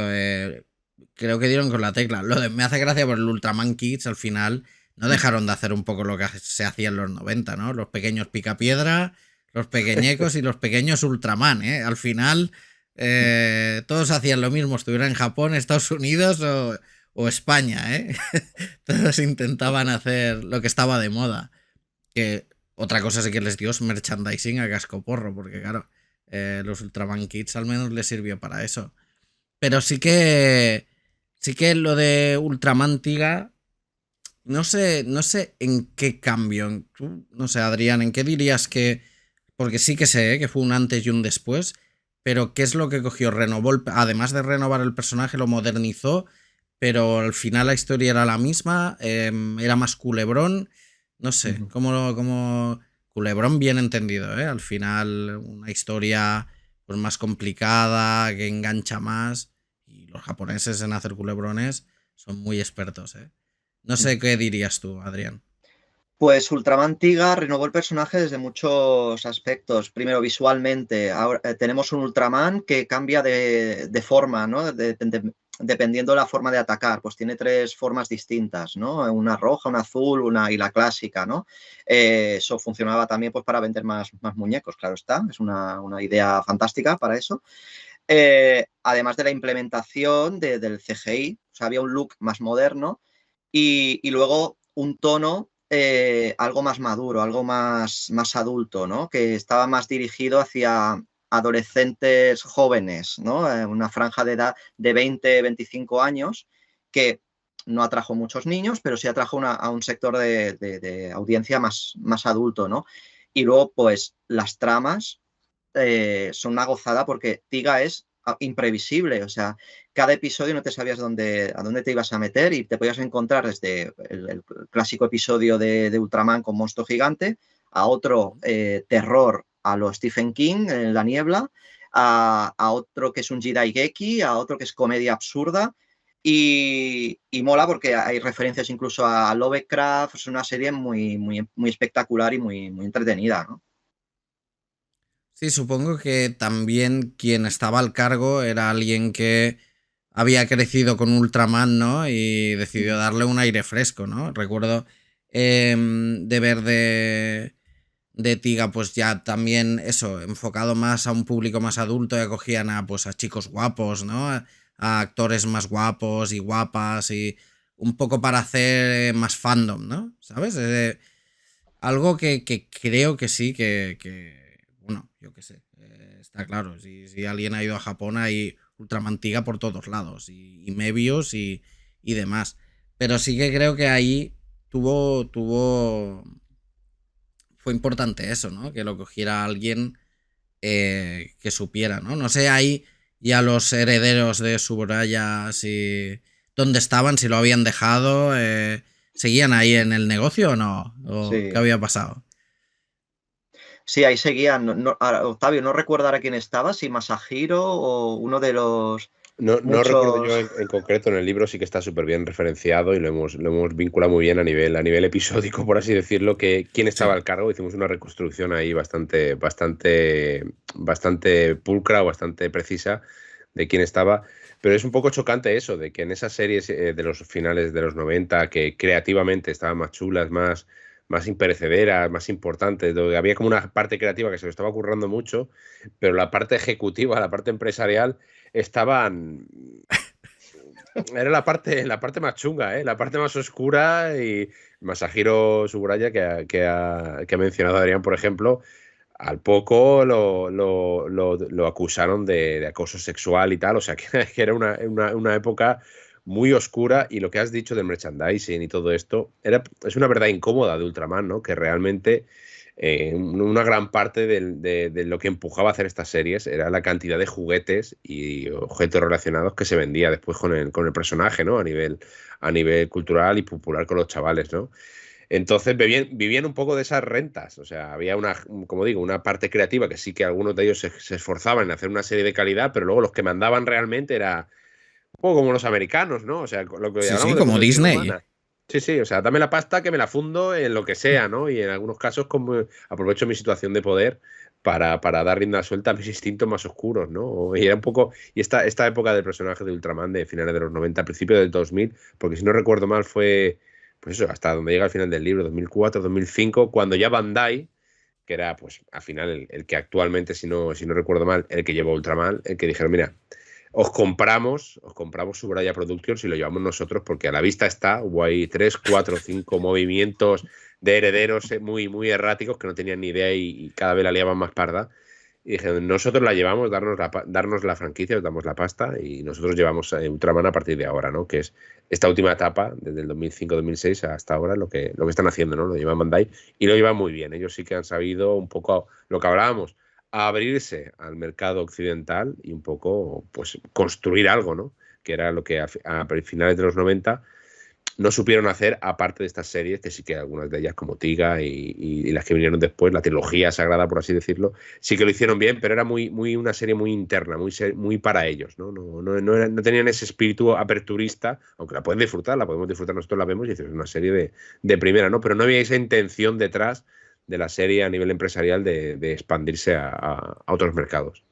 Creo que dieron con la tecla. Me hace gracia por el Ultraman Kids al final. No dejaron de hacer un poco lo que se hacía en los 90, ¿no? Los pequeños picapiedra, los pequeñecos y los pequeños Ultraman, ¿eh? Al final todos hacían lo mismo, estuvieran en Japón, Estados Unidos o España, ¿eh? Todos intentaban hacer lo que estaba de moda. Que otra cosa sí que les dio es merchandising a cascoporro, porque claro, los Ultraman Kids al menos les sirvió para eso. Pero sí que lo de Ultraman Tiga, no sé en qué cambio. No sé, Adrián, ¿en qué dirías que...? Porque sí que sé que fue un antes y un después, pero ¿qué es lo que cogió? Renovó, además de renovar el personaje, lo modernizó, pero al final la historia era la misma, era más culebrón, no sé, como culebrón bien entendido, ¿eh? Al final una historia pues más complicada, que engancha más, y los japoneses en hacer culebrones son muy expertos, ¿eh? No sé qué dirías tú, Adrián. Pues Ultraman Tiga renovó el personaje desde muchos aspectos. Primero, visualmente, ahora, tenemos un Ultraman que cambia de forma, ¿no? Dependiendo de la forma de atacar. Pues tiene 3 formas distintas, ¿no? Una roja, una azul, y la clásica, ¿no? Eso funcionaba también pues, para vender más muñecos, claro está. Es una idea fantástica para eso. Además de la implementación del CGI, o sea, había un look más moderno y luego un tono algo más maduro, algo más adulto, ¿no? Que estaba más dirigido hacia adolescentes jóvenes, ¿no? Una franja de edad de 20, 25 años que no atrajo muchos niños, pero sí atrajo a un sector de audiencia más adulto, ¿no? Y luego, pues, las tramas son una gozada porque Tiga es imprevisible, o sea, cada episodio no te sabías a dónde te ibas a meter y te podías encontrar desde el clásico episodio de Ultraman con monstruo gigante a otro terror a lo Stephen King en La Niebla, a otro que es un Jidaigeki, a otro que es comedia absurda y mola porque hay referencias incluso a Lovecraft. Es una serie muy espectacular y muy entretenida, ¿no? Sí, supongo que también quien estaba al cargo era alguien que había crecido con Ultraman, ¿no? Y decidió darle un aire fresco, ¿no? Recuerdo de ver de Tiga, pues ya también eso, enfocado más a un público más adulto, y acogían pues, a chicos guapos, ¿no? A actores más guapos y guapas y un poco para hacer más fandom, ¿no? ¿Sabes? Algo que creo que sí, bueno, yo qué sé, está claro. Si alguien ha ido a Japón hay Ultraman Tiga por todos lados y Mebius y demás. Pero sí que creo que ahí fue importante eso, ¿no? Que lo cogiera alguien que supiera, ¿no? No sé ahí ya los herederos de Subraya si dónde estaban, si lo habían dejado, ¿seguían ahí en el negocio o no? ¿O Sí. qué había pasado? Sí, ahí seguían. Octavio, no recuerdo ahora quién estaba, si Masahiro o uno de los No recuerdo yo muchos. en concreto, en el libro sí que está súper bien referenciado y lo hemos vinculado muy bien a nivel episódico, por así decirlo, que quién estaba Sí. al cargo. Hicimos una reconstrucción ahí bastante pulcra o bastante precisa de quién estaba. Pero es un poco chocante eso, de que en esas series de los finales de los 90, que creativamente estaban más chulas, más imperecederas, más importantes, donde había como una parte creativa que se lo estaba currando mucho, pero la parte ejecutiva, la parte empresarial, estaban... Era la parte más chunga, ¿eh? La parte más oscura. Y Masahiro Suburaya, que ha mencionado Adrián, por ejemplo, al poco lo acusaron de acoso sexual y tal. O sea, que era una época muy oscura. Y lo que has dicho del merchandising y todo esto es una verdad incómoda de Ultraman, ¿no? Que realmente una gran parte de lo que empujaba a hacer estas series era la cantidad de juguetes y objetos relacionados que se vendía después con el personaje, ¿no? A nivel cultural y popular con los chavales, ¿no? Entonces vivían un poco de esas rentas. O sea, había como digo, una parte creativa que sí que algunos de ellos se esforzaban en hacer una serie de calidad, pero luego los que mandaban realmente era un poco como los americanos, ¿no? O sea, lo que Sí, sí, hablamos de como conversión Disney. humana. Sí, sí, o sea, dame la pasta que me la fundo en lo que sea, ¿no? Y en algunos casos como aprovecho mi situación de poder para dar rienda suelta a mis instintos más oscuros, ¿no? Y era un poco. Y esta época del personaje de Ultraman de finales de los 90, principios del 2000, porque si no recuerdo mal fue, pues eso, hasta donde llega al final del libro, 2004, 2005, cuando ya Bandai, que era, pues, al final el que actualmente, si no recuerdo mal, el que llevó Ultraman, el que dijeron, mira, os compramos Subraya Productions y lo llevamos nosotros porque a la vista está, hubo ahí 3, 4, 5 movimientos de herederos muy, muy erráticos que no tenían ni idea y cada vez la liaban más parda. Y dijeron, nosotros la llevamos, darnos la franquicia, os damos la pasta y nosotros llevamos Ultraman a partir de ahora, ¿no? Que es esta última etapa, desde el 2005-2006 hasta ahora, lo que están haciendo, ¿no? Lo llevan Bandai y lo llevan muy bien. Ellos sí que han sabido un poco lo que hablábamos, a abrirse al mercado occidental y un poco, pues, construir algo, ¿no? Que era lo que a finales de los 90 no supieron hacer, aparte de estas series, que sí que algunas de ellas, como Tiga y las que vinieron después, la trilogía sagrada, por así decirlo, sí que lo hicieron bien, pero era una serie muy interna, muy para ellos, ¿no? No tenían ese espíritu aperturista, aunque la pueden disfrutar, la podemos disfrutar, nosotros la vemos y es una serie de primera, ¿no? Pero no había esa intención detrás de la serie a nivel empresarial de expandirse a otros mercados.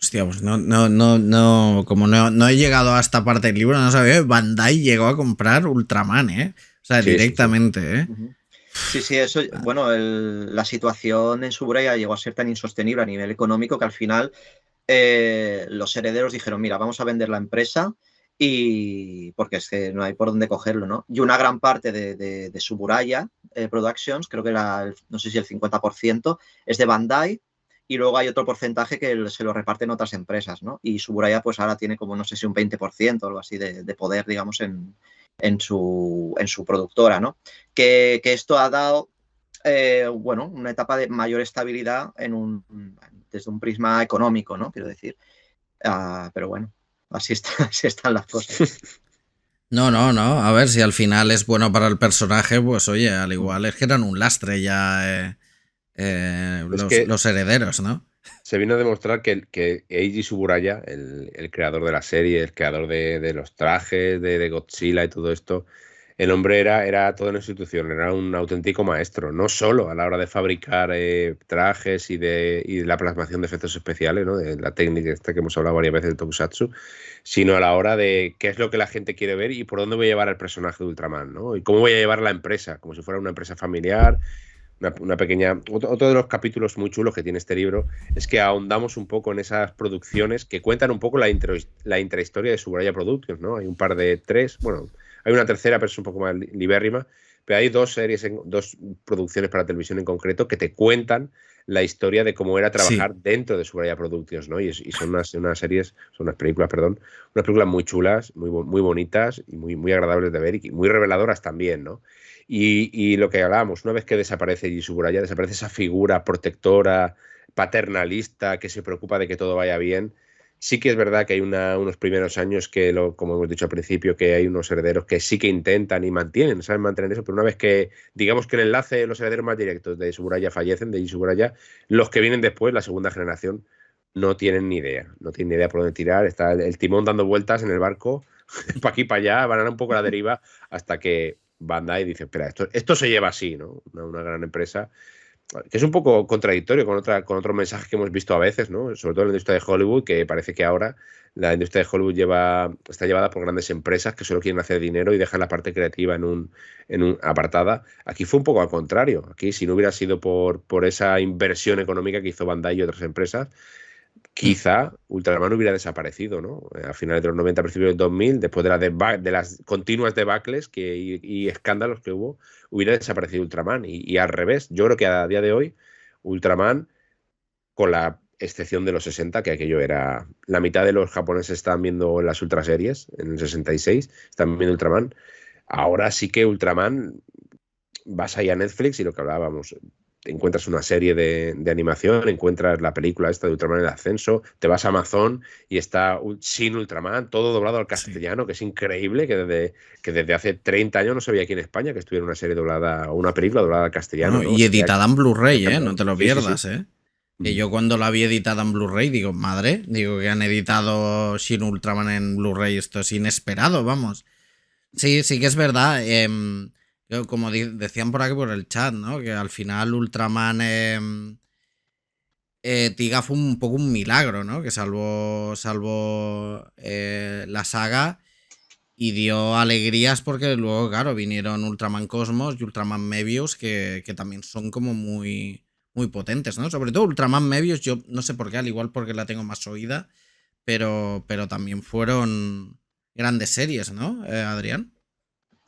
Hostia, pues como no he llegado a esta parte del libro, no sabía, Bandai llegó a comprar Ultraman, ¿eh? O sea, Sí, directamente, sí. ¿eh? Sí, eso, bueno, la situación en Subraya llegó a ser tan insostenible a nivel económico que al final los herederos dijeron, mira, vamos a vender la empresa y porque es que no hay por dónde cogerlo, ¿no? Y una gran parte de Suburaya Productions, creo que era, no sé si el 50%, es de Bandai y luego hay otro porcentaje que se lo reparten otras empresas, ¿no? Y Suburaya pues ahora tiene como, no sé si un 20% o algo así de poder, digamos, en su productora, ¿no? Que esto ha dado, bueno, una etapa de mayor estabilidad desde un prisma económico, ¿no? Quiero decir. Pero bueno, así están las cosas. No. A ver, si al final es bueno para el personaje, pues oye, al igual es que eran un lastre ya los herederos, ¿no? Se vino a demostrar que Eiji Tsuburaya, el creador de la serie, el creador de los trajes, de Godzilla y todo esto, el hombre era toda una institución, era un auténtico maestro, no solo a la hora de fabricar trajes y de la plasmación de efectos especiales, ¿no? De la técnica esta que hemos hablado varias veces de Tokusatsu, sino a la hora de qué es lo que la gente quiere ver y por dónde voy a llevar al personaje de Ultraman, ¿no? Y cómo voy a llevar la empresa, como si fuera una empresa familiar. Una pequeña. Otro de los capítulos muy chulos que tiene este libro es que ahondamos un poco en esas producciones que cuentan un poco la intrahistoria de Subraya Productions, ¿no? Hay un par de tres, bueno, hay una tercera, pero es un poco más libérrima, pero hay dos producciones para televisión en concreto que te cuentan la historia de cómo era trabajar dentro de Subraya Productions, ¿no? Y son unas películas muy chulas, muy bonitas y muy agradables de ver y muy reveladoras también, ¿no? Y lo que hablábamos, una vez que desaparece Tsuburaya, desaparece esa figura protectora, paternalista, que se preocupa de que todo vaya bien. Sí que es verdad que hay unos primeros años que, como hemos dicho al principio, que hay unos herederos que sí que intentan y saben mantener eso, pero una vez que, digamos que el enlace, los herederos más directos de Tsuburaya fallecen, de Tsuburaya, los que vienen después, la segunda generación, no tienen ni idea por dónde tirar, está el timón dando vueltas en el barco, para aquí, para allá, van a dar un poco la deriva hasta que Bandai dice, espera, esto se lleva así, ¿no? Una gran empresa, que es un poco contradictorio con otros mensajes que hemos visto a veces, ¿no? Sobre todo en la industria de Hollywood, que parece que ahora la industria de Hollywood está llevada por grandes empresas que solo quieren hacer dinero y dejan la parte creativa en un apartada. Aquí fue un poco al contrario. Aquí, si no hubiera sido por esa inversión económica que hizo Bandai y otras empresas, quizá Ultraman hubiera desaparecido, ¿no? A finales de los 90, principios del 2000, después de las continuas debacles y escándalos que hubiera desaparecido Ultraman. Y al revés, yo creo que a día de hoy, Ultraman, con la excepción de los 60, que aquello era... La mitad de los japoneses estaban viendo las ultraseries, en el 66, estaban viendo Ultraman. Ahora sí que Ultraman, vas ahí a Netflix y lo que hablábamos... Encuentras una serie de animación, encuentras la película esta de Ultraman en el ascenso, te vas a Amazon y está Shin Ultraman, todo doblado al castellano, que es increíble, que desde hace 30 años no se veía aquí en España que estuviera una serie doblada o una película doblada al castellano. Bueno, ¿no? Y editada en Blu-ray, no te lo pierdas, sí. Que yo cuando la vi editada en Blu-ray digo, madre, que han editado Shin Ultraman en Blu-ray, esto es inesperado, vamos. Sí que es verdad. Como decían por aquí por el chat, ¿no? Que al final Ultraman Tiga fue un poco un milagro, ¿no? Que salvó la saga y dio alegrías porque luego, claro, vinieron Ultraman Cosmos y Ultraman Mebius que también son como muy, muy potentes, ¿no? Sobre todo Ultraman Mebius, yo no sé por qué, al igual porque la tengo más oída, pero también fueron grandes series, ¿no, Adrián?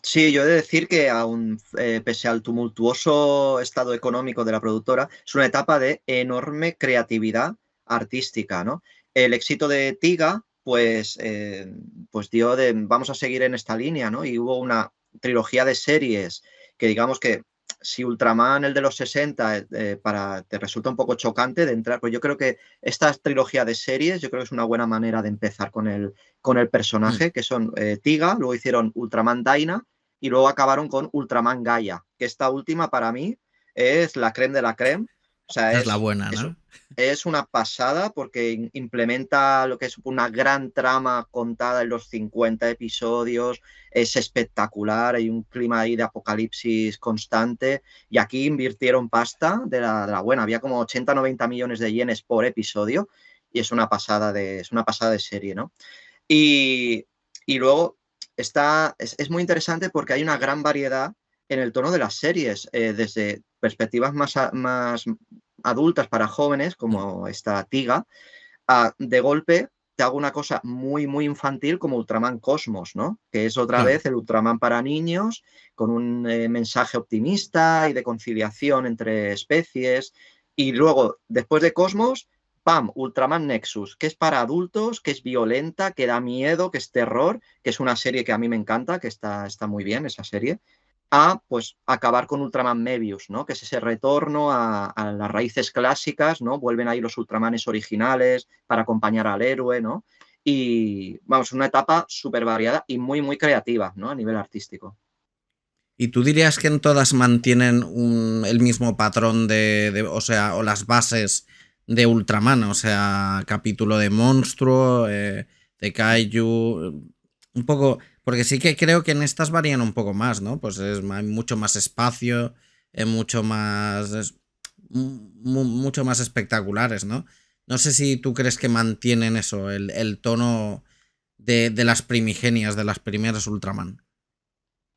Sí, yo he de decir que aún pese al tumultuoso estado económico de la productora, es una etapa de enorme creatividad artística, ¿no? El éxito de Tiga, pues dio de vamos a seguir en esta línea, ¿no? Y hubo una trilogía de series que digamos que si Ultraman, el de los 60, te resulta un poco chocante de entrar, pues yo creo que esta trilogía de series, yo creo que es una buena manera de empezar con el Mm. personaje, que son Tiga, luego hicieron Ultraman Dyna, y luego acabaron con Ultraman Gaia, que esta última para mí es la creme de la creme. O sea, Esa es la buena, ¿no? es una pasada porque implementa lo que es una gran trama contada en los 50 episodios, es espectacular, hay un clima ahí de apocalipsis constante y aquí invirtieron pasta de la buena, había como 80-90 millones de yenes por episodio y es una pasada de serie, ¿no? Y, y luego es muy interesante porque hay una gran variedad en el tono de las series, desde perspectivas más adultas para jóvenes, Mm. como esta Tiga, a de golpe te hago una cosa muy, muy infantil como Ultraman Cosmos, ¿no? Que es otra Claro. vez el Ultraman para niños, con un mensaje optimista y de conciliación entre especies. Y luego, después de Cosmos, ¡pam! Ultraman Nexus, que es para adultos, que es violenta, que da miedo, que es terror, que es una serie que a mí me encanta, que está muy bien esa serie, a pues acabar con Ultraman Mebius, ¿no? Que es ese retorno a las raíces clásicas, ¿no? Vuelven ahí los Ultramanes originales para acompañar al héroe, ¿no? Y vamos, una etapa súper variada y muy, muy creativa, ¿no? A nivel artístico. ¿Y tú dirías que en todas mantienen el mismo patrón o sea, o las bases de Ultraman? O sea, capítulo de monstruo, de Kaiju, un poco, porque sí que creo que en estas varían un poco más, ¿no? Pues hay mucho más espacio, mucho más, mucho más espectaculares, ¿no? No sé si tú crees que mantienen eso, el tono de las primigenias, de las primeras Ultraman.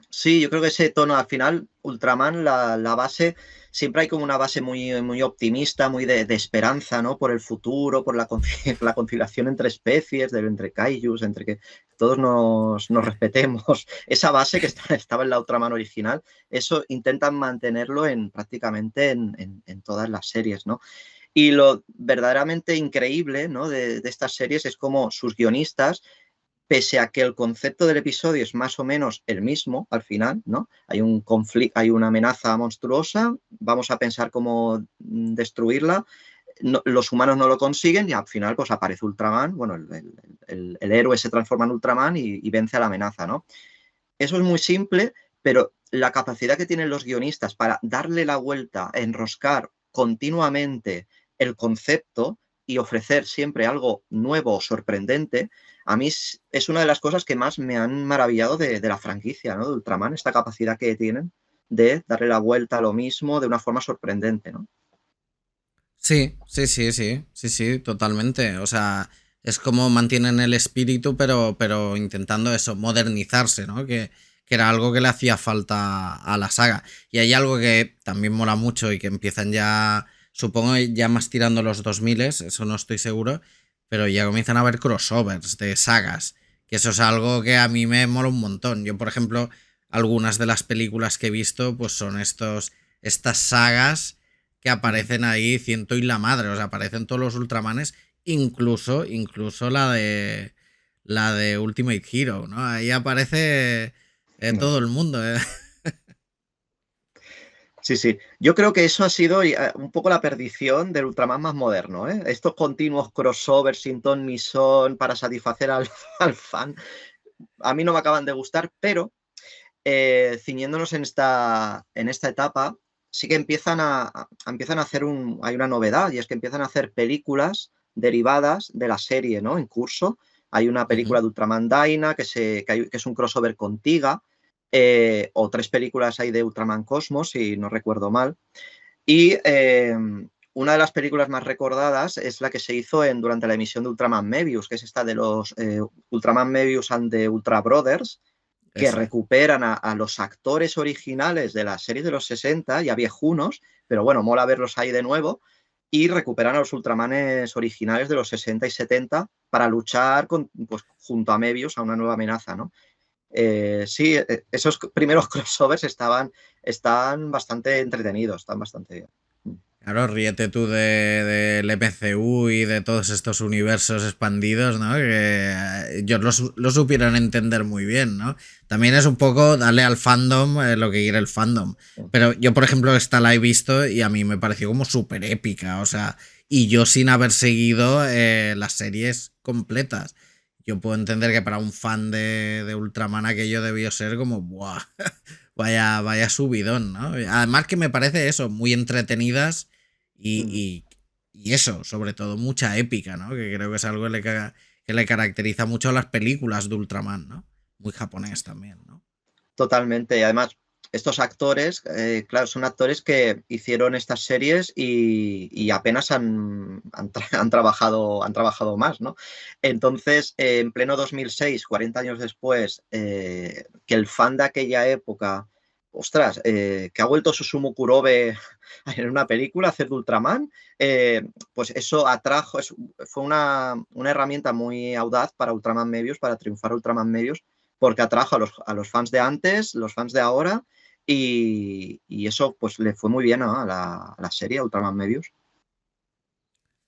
Sí, yo creo que ese tono al final, Ultraman, la base, siempre hay como una base muy, muy optimista, muy de esperanza, ¿no? Por el futuro, por la conciliación entre especies, entre kaijus, entre que todos nos respetemos. Esa base que estaba en la Ultraman original, eso intentan mantenerlo prácticamente en todas las series, ¿no? Y lo verdaderamente increíble, ¿no? de estas series es como sus guionistas, pese a que el concepto del episodio es más o menos el mismo al final, ¿no? Hay un conflicto, hay una amenaza monstruosa, vamos a pensar cómo destruirla. No, los humanos no lo consiguen y al final pues aparece Ultraman, bueno, el héroe se transforma en Ultraman y vence a la amenaza, ¿no? Eso es muy simple, pero la capacidad que tienen los guionistas para darle la vuelta, enroscar continuamente el concepto y ofrecer siempre algo nuevo o sorprendente, a mí es una de las cosas que más me han maravillado de la franquicia, ¿no? De Ultraman, esta capacidad que tienen de darle la vuelta a lo mismo de una forma sorprendente, ¿no? Sí, sí, sí, sí, sí, sí, totalmente. O sea, es como mantienen el espíritu, pero intentando eso, modernizarse, ¿no? Que era algo que le hacía falta a la saga. Y hay algo que también mola mucho y que empiezan ya, supongo, ya más tirando los 2000, eso no estoy seguro, pero ya comienzan a haber crossovers de sagas, que eso es algo que a mí me mola un montón. Yo, por ejemplo, algunas de las películas que he visto, pues son estas sagas que aparecen ahí ciento y la madre, o sea, aparecen todos los Ultramanes, incluso la de Ultimate Hero, ¿no? Ahí aparece todo el mundo, ¿eh? Sí, sí. Yo creo que eso ha sido un poco la perdición del Ultraman más moderno, ¿eh? Estos continuos crossovers sin ton ni son para satisfacer al fan, a mí no me acaban de gustar, pero ciñéndonos en esta etapa, sí que empiezan a hacer hay una novedad, y es que empiezan a hacer películas derivadas de la serie, ¿no? En curso. Hay una película Ujú. de Ultraman Dyna que es un crossover con Tiga, o 3 películas hay de Ultraman Cosmos, si no recuerdo mal. Y una de las películas más recordadas es la que se hizo durante la emisión de Ultraman Mebius, que es esta de los Ultraman Mebius and the Ultra Brothers, que Esa. recuperan a los actores originales de la serie de los 60, ya viejunos, pero bueno, mola verlos ahí de nuevo, y recuperan a los Ultramanes originales de los 60 y 70 para luchar pues, junto a Mebius a una nueva amenaza, ¿no? Sí, esos primeros crossovers están bastante entretenidos, están bastante bien. Claro, ríete tú del MCU y de todos estos universos expandidos, ¿no? Que ellos lo supieron entender muy bien, ¿no? También es un poco darle al fandom lo que quiere el fandom. Pero yo, por ejemplo, esta la he visto y a mí me pareció como súper épica, o sea, y yo sin haber seguido las series completas. Yo puedo entender que para un fan de Ultraman aquello debió ser como, ¡buah! Vaya subidón, ¿no? Además que me parece eso, muy entretenidas y eso, sobre todo mucha épica, ¿no? Que creo que es algo que le caracteriza mucho a las películas de Ultraman, ¿no? Muy japonés también, ¿no? Totalmente. Y además, estos actores, claro, son actores que hicieron estas series y apenas han trabajado más, ¿no? Entonces, en pleno 2006, 40 años después, que el fan de aquella época, ostras, que ha vuelto Susumu Kurobe en una película a hacer de Ultraman, pues eso fue una herramienta muy audaz para Ultraman Mebius, para triunfar Ultraman Mebius, porque atrajo a los fans de antes, los fans de ahora, y eso pues le fue muy bien, ¿no? a la serie Ultraman Mebius.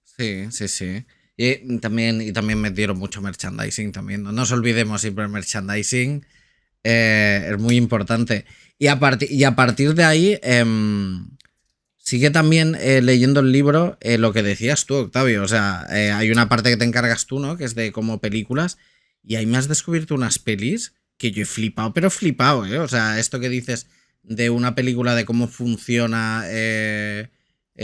Sí, sí, sí. Y también metieron mucho merchandising también. No nos olvidemos siempre el merchandising. Es muy importante. Y a partir de ahí, sigue también leyendo el libro lo que decías tú, Octavio. O sea, hay una parte que te encargas tú, ¿no? Que es de como películas. Y ahí me has descubierto unas pelis que yo he flipado, pero flipado, ¿eh? O sea, esto que dices de una película de cómo funciona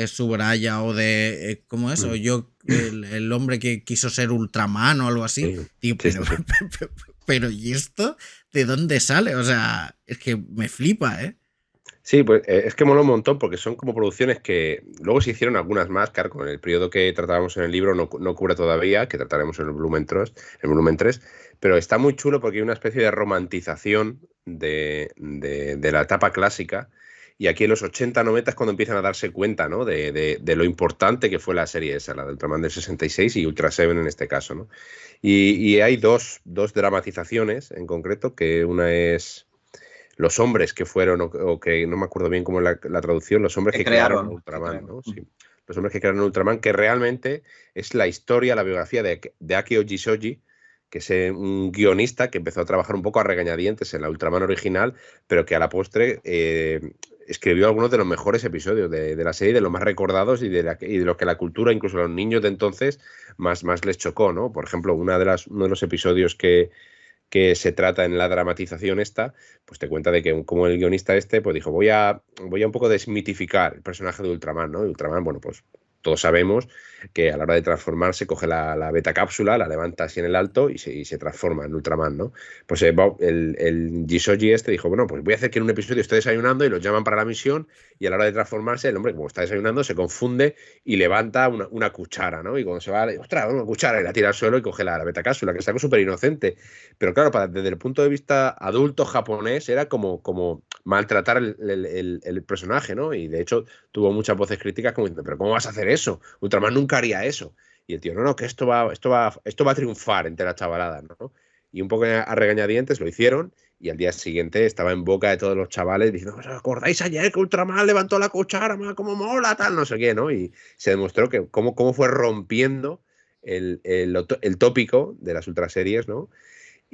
Subraya o de. ¿Cómo es? O yo, el hombre que quiso ser Ultraman o algo así. Sí, Tío, sí, sí, sí. pero ¿y esto de dónde sale? O sea, es que me flipa, ¿eh? Sí, pues es que mola un montón porque son como producciones que luego se hicieron algunas más, claro, con el periodo que tratábamos en el libro no cubre todavía, que trataremos en el volumen 3, pero está muy chulo porque hay una especie de romantización de la etapa clásica y aquí en los 80-90 es cuando empiezan a darse cuenta, ¿no? de lo importante que fue la serie esa, la de Ultraman del 66 y Ultra Seven en este caso, ¿no? Y hay dos dramatizaciones en concreto, que una es los hombres que fueron, o que no me acuerdo bien cómo es la traducción, los hombres que crearon Ultraman, ¿no? Sí. Los hombres que crearon Ultraman, que realmente es la historia, la biografía de Akio Jisoji, que es un guionista que empezó a trabajar un poco a regañadientes en la Ultraman original, pero que a la postre escribió algunos de los mejores episodios de la serie, de los más recordados y de los que la cultura, incluso a los niños de entonces, más les chocó, ¿no? Por ejemplo, uno de los episodios que se trata en la dramatización esta, pues te cuenta de que como el guionista pues dijo, voy a un poco desmitificar el personaje de Ultraman, ¿no? Y Ultraman, bueno, pues todos sabemos que a la hora de transformarse coge la beta cápsula, la levanta así en el alto y se transforma en Ultraman, ¿no? Pues el Jisoji dijo, bueno, pues voy a hacer que en un episodio esté desayunando y los llaman para la misión y a la hora de transformarse el hombre, como está desayunando, se confunde y levanta una cuchara, ¿no? Y cuando se va, ostras, una cuchara y la tira al suelo y coge la beta cápsula, que es algo súper inocente. Pero claro, desde el punto de vista adulto japonés era como maltratar el personaje, ¿no? Y de hecho tuvo muchas voces críticas como diciendo, pero ¿cómo vas a hacer eso? Ultraman nunca haría eso. Y el tío, no, que esto va a triunfar entre la chavalada, ¿no? Y un poco a regañadientes lo hicieron y al día siguiente estaba en boca de todos los chavales diciendo, ¿os acordáis ayer que Ultraman levantó la cuchara, cómo mola, tal, no sé qué, ¿no? Y se demostró que cómo fue rompiendo el tópico de las ultraseries, ¿no?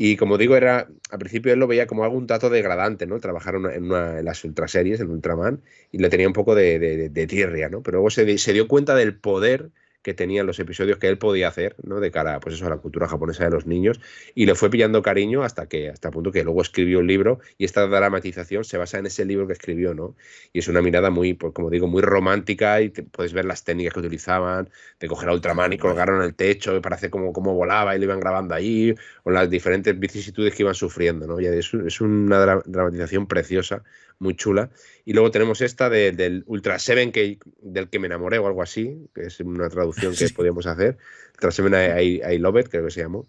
Y como digo, al principio él lo veía como algo un tanto degradante, ¿no? Trabajar en las ultraseries, en Ultraman, y le tenía un poco de tirria, ¿no? Pero luego se dio cuenta del poder que tenían los episodios que él podía hacer, ¿no? De cara, pues eso, a la cultura japonesa de los niños, y le fue pillando cariño hasta el punto que luego escribió un libro, y esta dramatización se basa en ese libro que escribió, ¿no? Y es una mirada muy, pues, como digo, muy romántica, y puedes ver las técnicas que utilizaban, de coger a Ultraman y colgarlo en el techo, para hacer como volaba, y lo iban grabando ahí, o las diferentes vicisitudes que iban sufriendo, ¿no? Y es una dramatización preciosa, muy chula. Y luego tenemos esta del Ultra Seven, del que me enamoré o algo así, que es una traducción que podíamos hacer. Ultra Seven I Love It, creo que se llamó.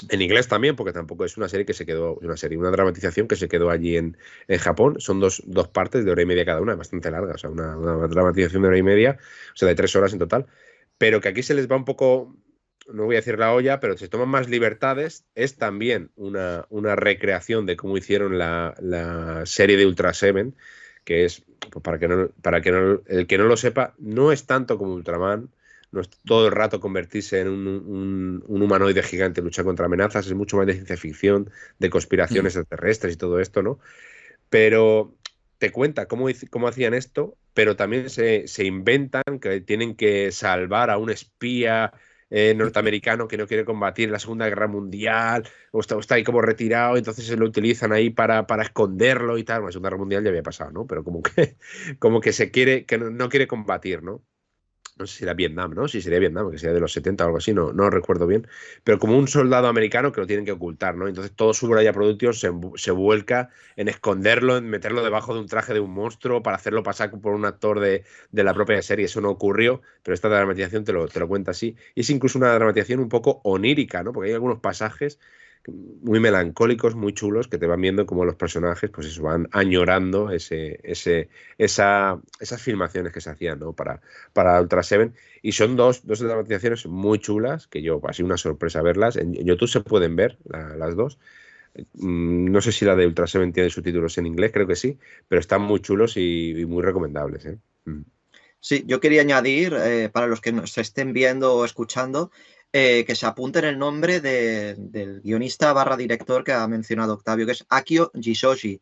En inglés también, porque tampoco es una serie que se quedó, una dramatización que se quedó allí en Japón. Son dos partes de hora y media cada una, bastante larga, o sea, una dramatización de hora y media, o sea, de 3 horas en total. Pero que aquí se les va un poco, no voy a decir la olla, pero se toman más libertades. Es también una recreación de cómo hicieron la serie de Ultra Seven, que es, pues el que no lo sepa, no es tanto como Ultraman, no es todo el rato convertirse en un humanoide gigante, luchar contra amenazas, es mucho más de ciencia ficción, de conspiraciones extraterrestres y todo esto, ¿no? Pero te cuenta cómo hacían esto, pero también se inventan que tienen que salvar a un espía norteamericano que no quiere combatir en la Segunda Guerra Mundial, o está ahí como retirado, entonces se lo utilizan ahí para esconderlo y tal. Bueno, la Segunda Guerra Mundial ya había pasado, ¿no? Pero como que que no quiere combatir, ¿no? No sé si era Vietnam, ¿no? Sí, sería Vietnam, que sería de los 70 o algo así, no recuerdo bien. Pero como un soldado americano que lo tienen que ocultar, ¿no? Entonces todo su Buraya Productions se vuelca en esconderlo, en meterlo debajo de un traje de un monstruo para hacerlo pasar por un actor de la propia serie. Eso no ocurrió, pero esta dramatización te lo cuenta así. Y es incluso una dramatización un poco onírica, ¿no? Porque hay algunos pasajes muy melancólicos, muy chulos, que te van viendo como los personajes, pues eso, van añorando esas filmaciones que se hacían, ¿no? Para Ultra Seven. Y son dos dramatizaciones muy chulas, que yo, ha sido una sorpresa verlas. En YouTube se pueden ver las dos. No sé si la de Ultra Seven tiene subtítulos en inglés, creo que sí, pero están muy chulos y muy recomendables, ¿eh? Sí, yo quería añadir, para los que nos estén viendo o escuchando, que se apunten el nombre del guionista / director que ha mencionado Octavio, que es Akio Jisoji,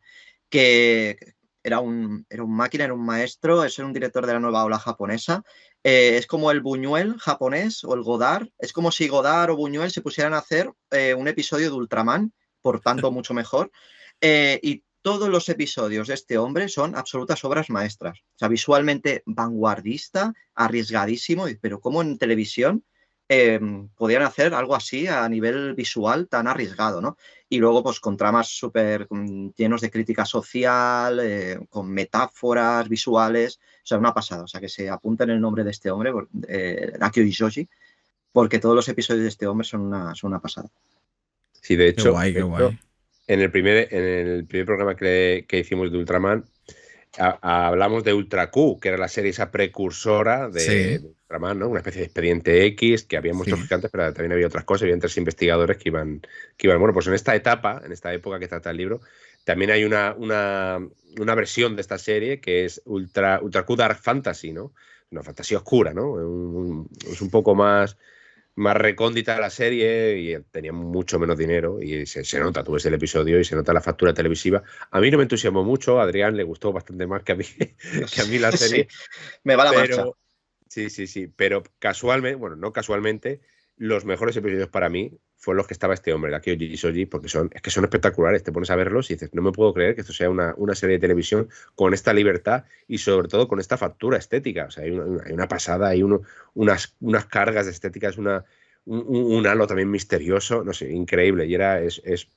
que era un máquina, era un maestro, es un director de la nueva ola japonesa. Es como el Buñuel japonés o el Godard. Es como si Godard o Buñuel se pusieran a hacer un episodio de Ultraman, por tanto mucho mejor. Y todos los episodios de este hombre son absolutas obras maestras. O sea, visualmente vanguardista, arriesgadísimo, pero como en televisión podían hacer algo así a nivel visual tan arriesgado, ¿no? Y luego, pues, con tramas súper llenos de crítica social, con metáforas visuales, o sea, una pasada. O sea, que se apunten el nombre de este hombre, Akio Ishoji, porque todos los episodios de este hombre son una pasada. Sí, de Qué hecho, guay, qué guay. en el primer programa que hicimos de Ultraman, hablamos de Ultra Q, que era la serie esa precursora de Ultraman, ¿no? Una especie de expediente X, que había monstruos gigantes, pero también había otras cosas, había 3 investigadores que iban. Bueno, pues en esta época que trata el libro, también hay una versión de esta serie que es Ultra Q Dark Fantasy, ¿no? Una fantasía oscura, ¿no? Es un poco más recóndita la serie y tenía mucho menos dinero y se nota, tú ves el episodio y se nota la factura televisiva. A mí no me entusiasmó mucho, a Adrián le gustó bastante más que a mí la serie. Sí, me va la marcha. Sí, pero casualmente, bueno, no casualmente, los mejores episodios para mí fueron los que estaba este hombre, Akio Jisoji, porque son espectaculares. Te pones a verlos y dices, no me puedo creer que esto sea una serie de televisión con esta libertad y sobre todo con esta factura estética. O sea, hay una pasada, hay unas cargas de estética, es un halo también misterioso, no sé, increíble. Y es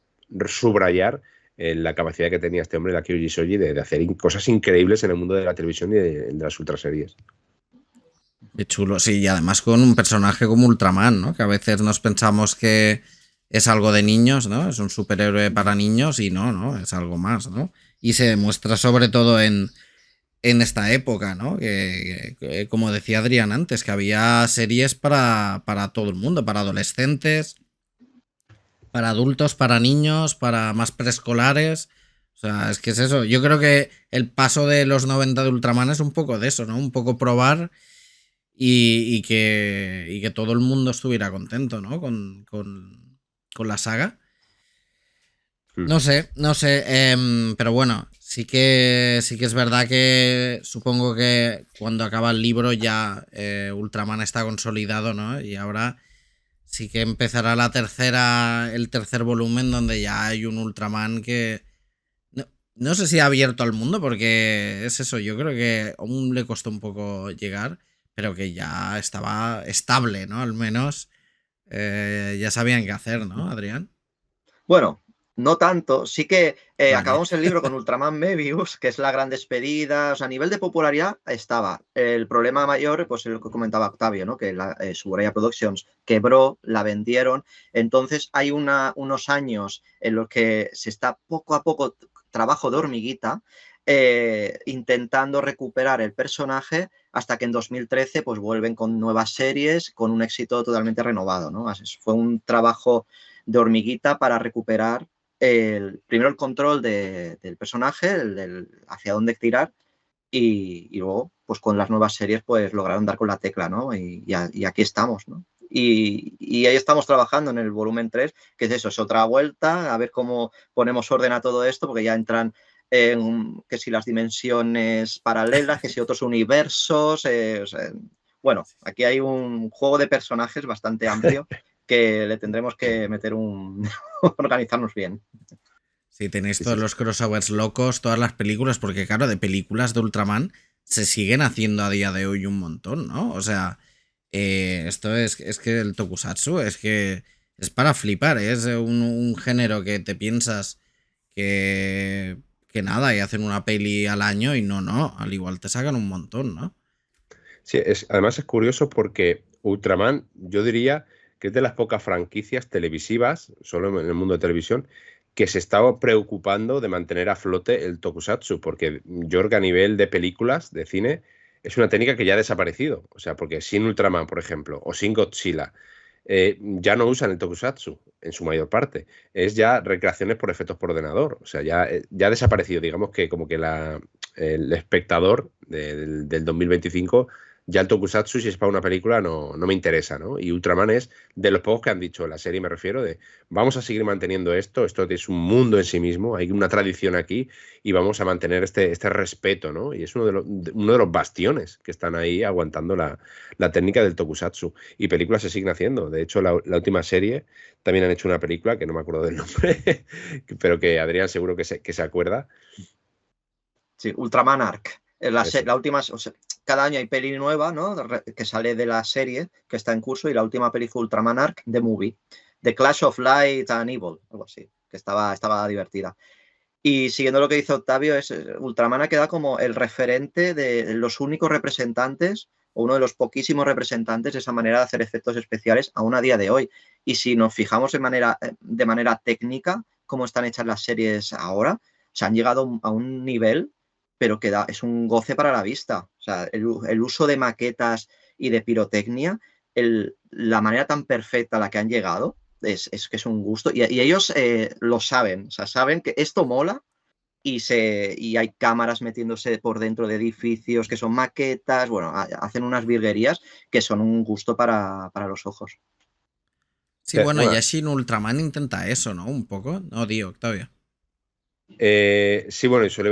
subrayar la capacidad que tenía este hombre, Akio Jisoji, de hacer cosas increíbles en el mundo de la televisión y de las ultraseries. Qué chulo, sí, y además con un personaje como Ultraman, ¿no? Que a veces nos pensamos que es algo de niños, ¿no? Es un superhéroe para niños y no, es algo más, ¿no? Y se demuestra sobre todo en esta época, ¿no? Que, como decía Adrián antes, que había series para todo el mundo, para adolescentes, para adultos, para niños, para más preescolares. O sea, es que es eso. Yo creo que el paso de los 90 de Ultraman es un poco de eso, ¿no? Un poco probar y que todo el mundo estuviera contento, ¿no? Con la saga. No sé, pero bueno, sí que es verdad que supongo que cuando acaba el libro ya Ultraman está consolidado, ¿no? Y ahora sí que empezará el tercer volumen donde ya hay un Ultraman que no sé si ha abierto al mundo porque es eso, yo creo que aún le costó un poco llegar, pero que ya estaba estable, ¿no? Al menos ya sabían qué hacer, ¿no, Adrián? Bueno, no tanto. Sí que Vale. acabamos el libro con Ultraman Mebius, que es la gran despedida. O sea, a nivel de popularidad estaba. El problema mayor, pues es lo que comentaba Octavio, ¿no? Que Suburaya Productions quebró, la vendieron. Entonces hay unos años en los que se está poco a poco, trabajo de hormiguita, intentando recuperar el personaje hasta que en 2013 pues vuelven con nuevas series, con un éxito totalmente renovado, ¿no? Así fue un trabajo de hormiguita para recuperar primero el control del personaje, hacia dónde tirar, y luego, pues con las nuevas series, pues lograron dar con la tecla, ¿no? Y aquí estamos, ¿no? Y ahí estamos trabajando en el volumen 3, que es eso, es otra vuelta, a ver cómo ponemos orden a todo esto, porque ya entran que si las dimensiones paralelas, que si otros universos, o sea, bueno, aquí hay un juego de personajes bastante amplio que le tendremos que meter organizarnos bien. Sí, tenéis Sí, todos sí, sí. los crossovers locos, todas las películas, porque claro, de películas de Ultraman se siguen haciendo a día de hoy un montón, ¿no? O sea, esto es que el tokusatsu es que es para flipar, es un género que te piensas que nada, y hacen una peli al año y no, al igual te sacan un montón, ¿no? Sí, además es curioso porque Ultraman, yo diría que es de las pocas franquicias televisivas, solo en el mundo de televisión, que se estaba preocupando de mantener a flote el tokusatsu, porque yo creo que a nivel de películas, de cine, es una técnica que ya ha desaparecido. O sea, porque sin Ultraman, por ejemplo, o sin Godzilla, ya no usan el tokusatsu en su mayor parte. Es ya recreaciones por efectos por ordenador. O sea, ya ha desaparecido. Digamos que como que el espectador del 2025 ya el tokusatsu, si es para una película, no me interesa, ¿no? Y Ultraman es de los pocos que han dicho, la serie me refiero, de vamos a seguir manteniendo esto es un mundo en sí mismo, hay una tradición aquí y vamos a mantener este respeto, ¿no? Y es uno de los bastiones que están ahí aguantando la técnica del tokusatsu. Y películas se siguen haciendo. De hecho, la última serie también han hecho una película, que no me acuerdo del nombre, pero que Adrián seguro que se acuerda. Sí, Ultraman Arc. Eso. La última, o sea, cada año hay peli nueva, ¿no? Que sale de la serie que está en curso, y la última peli fue Ultraman Arc The Movie, The Clash of Light and Evil, algo así, que estaba divertida. Y siguiendo lo que dice Octavio, Ultraman ha quedado como el referente de los únicos representantes, o uno de los poquísimos representantes de esa manera de hacer efectos especiales aún a día de hoy. Y si nos fijamos de manera técnica, cómo están hechas las series ahora, se han llegado a un nivel, pero que es un goce para la vista. O sea, el uso de maquetas y de pirotecnia, la manera tan perfecta a la que han llegado, es que es un gusto. Y ellos lo saben, o sea, saben que esto mola, y hay cámaras metiéndose por dentro de edificios que son maquetas, bueno, hacen unas virguerías que son un gusto para los ojos. Sí, bueno, Bueno, ya Shin Ultraman intenta eso, ¿no? Un poco. No, tío, Octavio. sí, bueno, y se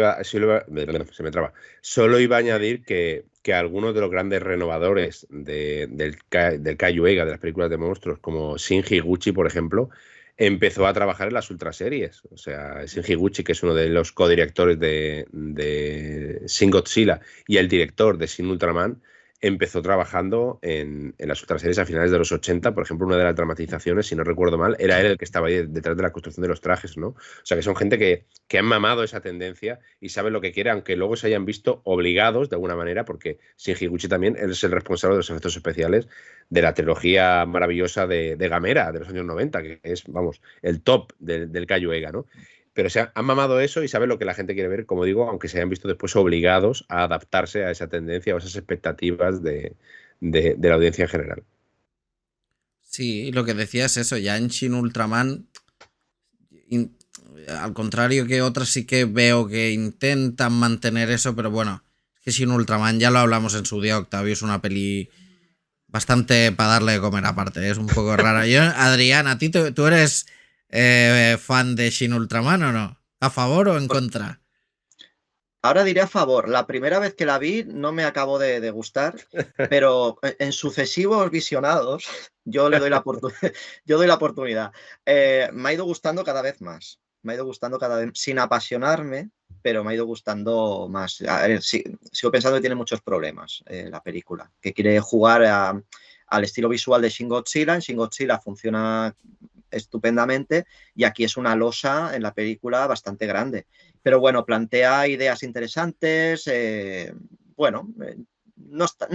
me traba. Solo iba a añadir que algunos de los grandes renovadores del Kaiju Eiga, de las películas de monstruos, como Shinji Higuchi, por ejemplo, empezó a trabajar en las ultraseries. O sea, Shinji Higuchi, que es uno de los codirectores de Shin Godzilla y el director de Shin Ultraman, empezó trabajando en las ultraseries a finales de los 80. Por ejemplo, una de las dramatizaciones, si no recuerdo mal, era él el que estaba ahí detrás de la construcción de los trajes, ¿no? O sea, que son gente que han mamado esa tendencia y saben lo que quiere, aunque luego se hayan visto obligados de alguna manera, porque Shinji Higuchi también es el responsable de los efectos especiales de la trilogía maravillosa de Gamera de los años 90, que es, vamos, el top del Kaiju Eiga, ¿no? Pero han mamado eso y saben lo que la gente quiere ver, como digo, aunque se hayan visto después obligados a adaptarse a esa tendencia o a esas expectativas de la audiencia en general. Sí, lo que decía es eso, ya en Shin Ultraman, in- al contrario que otras sí que veo que intentan mantener eso, pero bueno, es que Shin Ultraman ya lo hablamos en su día, Octavio, es una peli bastante para darle de comer aparte, es un poco rara. Yo, Adrián, a ti tú eres fan de Shin Ultraman o no? ¿A favor o en contra? Ahora diré a favor. La primera vez que la vi no me acabó de gustar, pero en sucesivos visionados yo le doy yo doy la oportunidad. Me ha ido gustando cada vez más. Me ha ido gustando cada vez, sin apasionarme, pero me ha ido gustando más. A ver, sigo pensando que tiene muchos problemas la película, que quiere jugar al estilo visual de Shin Godzilla. En Shin Godzilla funciona estupendamente y aquí es una losa en la película bastante grande. Pero bueno, plantea ideas interesantes, no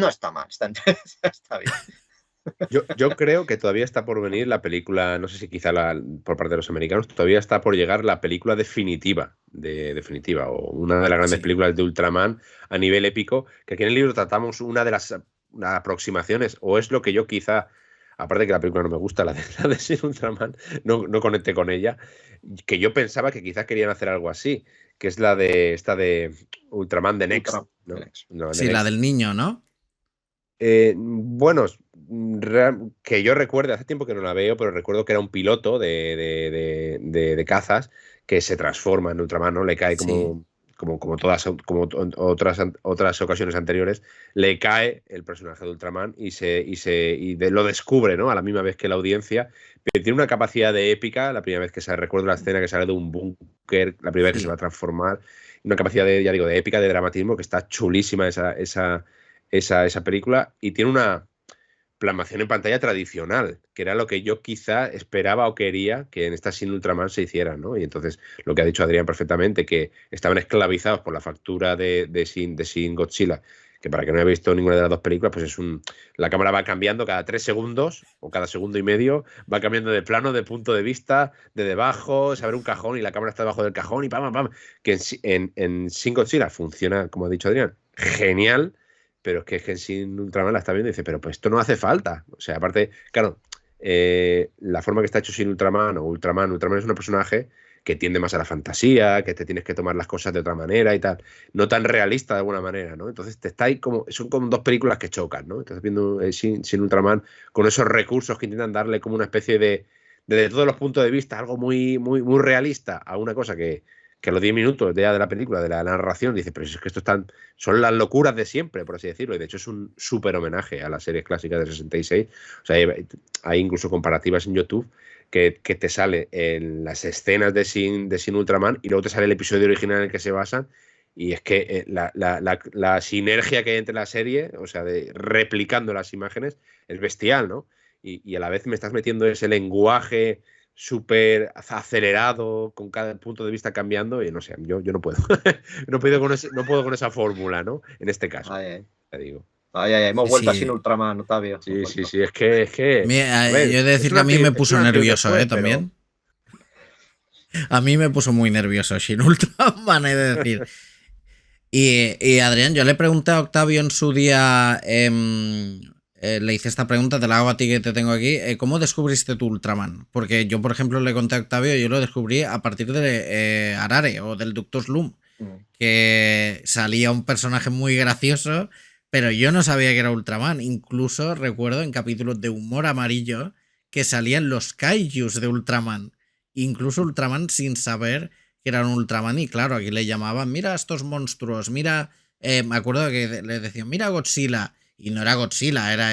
está mal, está bien. Yo creo que todavía está por venir la película, no sé si quizá por parte de los americanos, todavía está por llegar la película definitiva, o una de las grandes películas de Ultraman a nivel épico, que aquí en el libro tratamos una de las aproximaciones, o es lo que yo quizá, aparte que la película no me gusta, la de Shin Ultraman, no conecté con ella, que yo pensaba que quizás querían hacer algo así, que es la de Ultraman The Next. ¿No? Sí, la del niño, ¿no? Bueno, que yo recuerdo, hace tiempo que no la veo, pero recuerdo que era un piloto de cazas que se transforma en Ultraman, ¿no? Le cae como otras ocasiones anteriores, le cae el personaje de Ultraman lo descubre, ¿no? A la misma vez que la audiencia. Pero tiene una capacidad de épica, la primera vez que recuerdo la escena que sale de un búnker, la primera vez que se va a transformar, una capacidad de épica, de dramatismo, que está chulísima esa película, y tiene una plasmación en pantalla tradicional, que era lo que yo quizá esperaba o quería que en esta Shin Ultraman se hiciera, ¿no? Y entonces, lo que ha dicho Adrián perfectamente, que estaban esclavizados por la factura de Shin Godzilla, que para que no haya visto ninguna de las dos películas, pues la cámara va cambiando cada 3 segundos o cada segundo y medio, va cambiando de plano, de punto de vista, de debajo, se abre un cajón y la cámara está debajo del cajón y pam. Que en Shin Godzilla funciona, como ha dicho Adrián, genial, pero es que Shin Ultraman la está viendo y dice, pero pues esto no hace falta. O sea, aparte, claro, la forma que está hecho Shin Ultraman o Ultraman es un personaje que tiende más a la fantasía, que te tienes que tomar las cosas de otra manera y tal, no tan realista de alguna manera, ¿no? Entonces te está ahí son como dos películas que chocan, ¿no? Estás viendo Shin Ultraman con esos recursos que intentan darle como una especie de desde todos los puntos de vista, algo muy, muy, muy realista a una cosa que a los 10 minutos de la película, de la narración, dice, pero es que son las locuras de siempre, por así decirlo, y de hecho es un súper homenaje a las series clásicas de 66. O sea, hay incluso comparativas en YouTube que te sale en las escenas de Shin Ultraman y luego te sale el episodio original en el que se basan, y es que la sinergia que hay entre la serie, o sea, replicando las imágenes, es bestial, ¿no? Y a la vez me estás metiendo ese lenguaje súper acelerado, con cada punto de vista cambiando, y no sé, yo no puedo. no puedo con esa fórmula, ¿no? En este caso, te digo. Hemos vuelto a Shin Ultraman, Octavio. Sí, es que Mira, yo he de decir que a mí me puso nervioso, también. A mí me puso muy nervioso Shin Ultraman, he de decir. Y Adrián, yo le pregunté a Octavio en su día, le hice esta pregunta, te la hago a ti que te tengo aquí, ¿cómo descubriste tu Ultraman? Porque yo, por ejemplo, le conté a Octavio, yo lo descubrí a partir de Arare o del Dr. Slump, que salía un personaje muy gracioso, pero yo no sabía que era Ultraman. Incluso recuerdo en capítulos de Humor Amarillo que salían los kaijus de Ultraman, incluso Ultraman sin saber que era un Ultraman, y claro, aquí le llamaban, mira estos monstruos, mira, me acuerdo que le decían, mira Godzilla, y no era Godzilla, era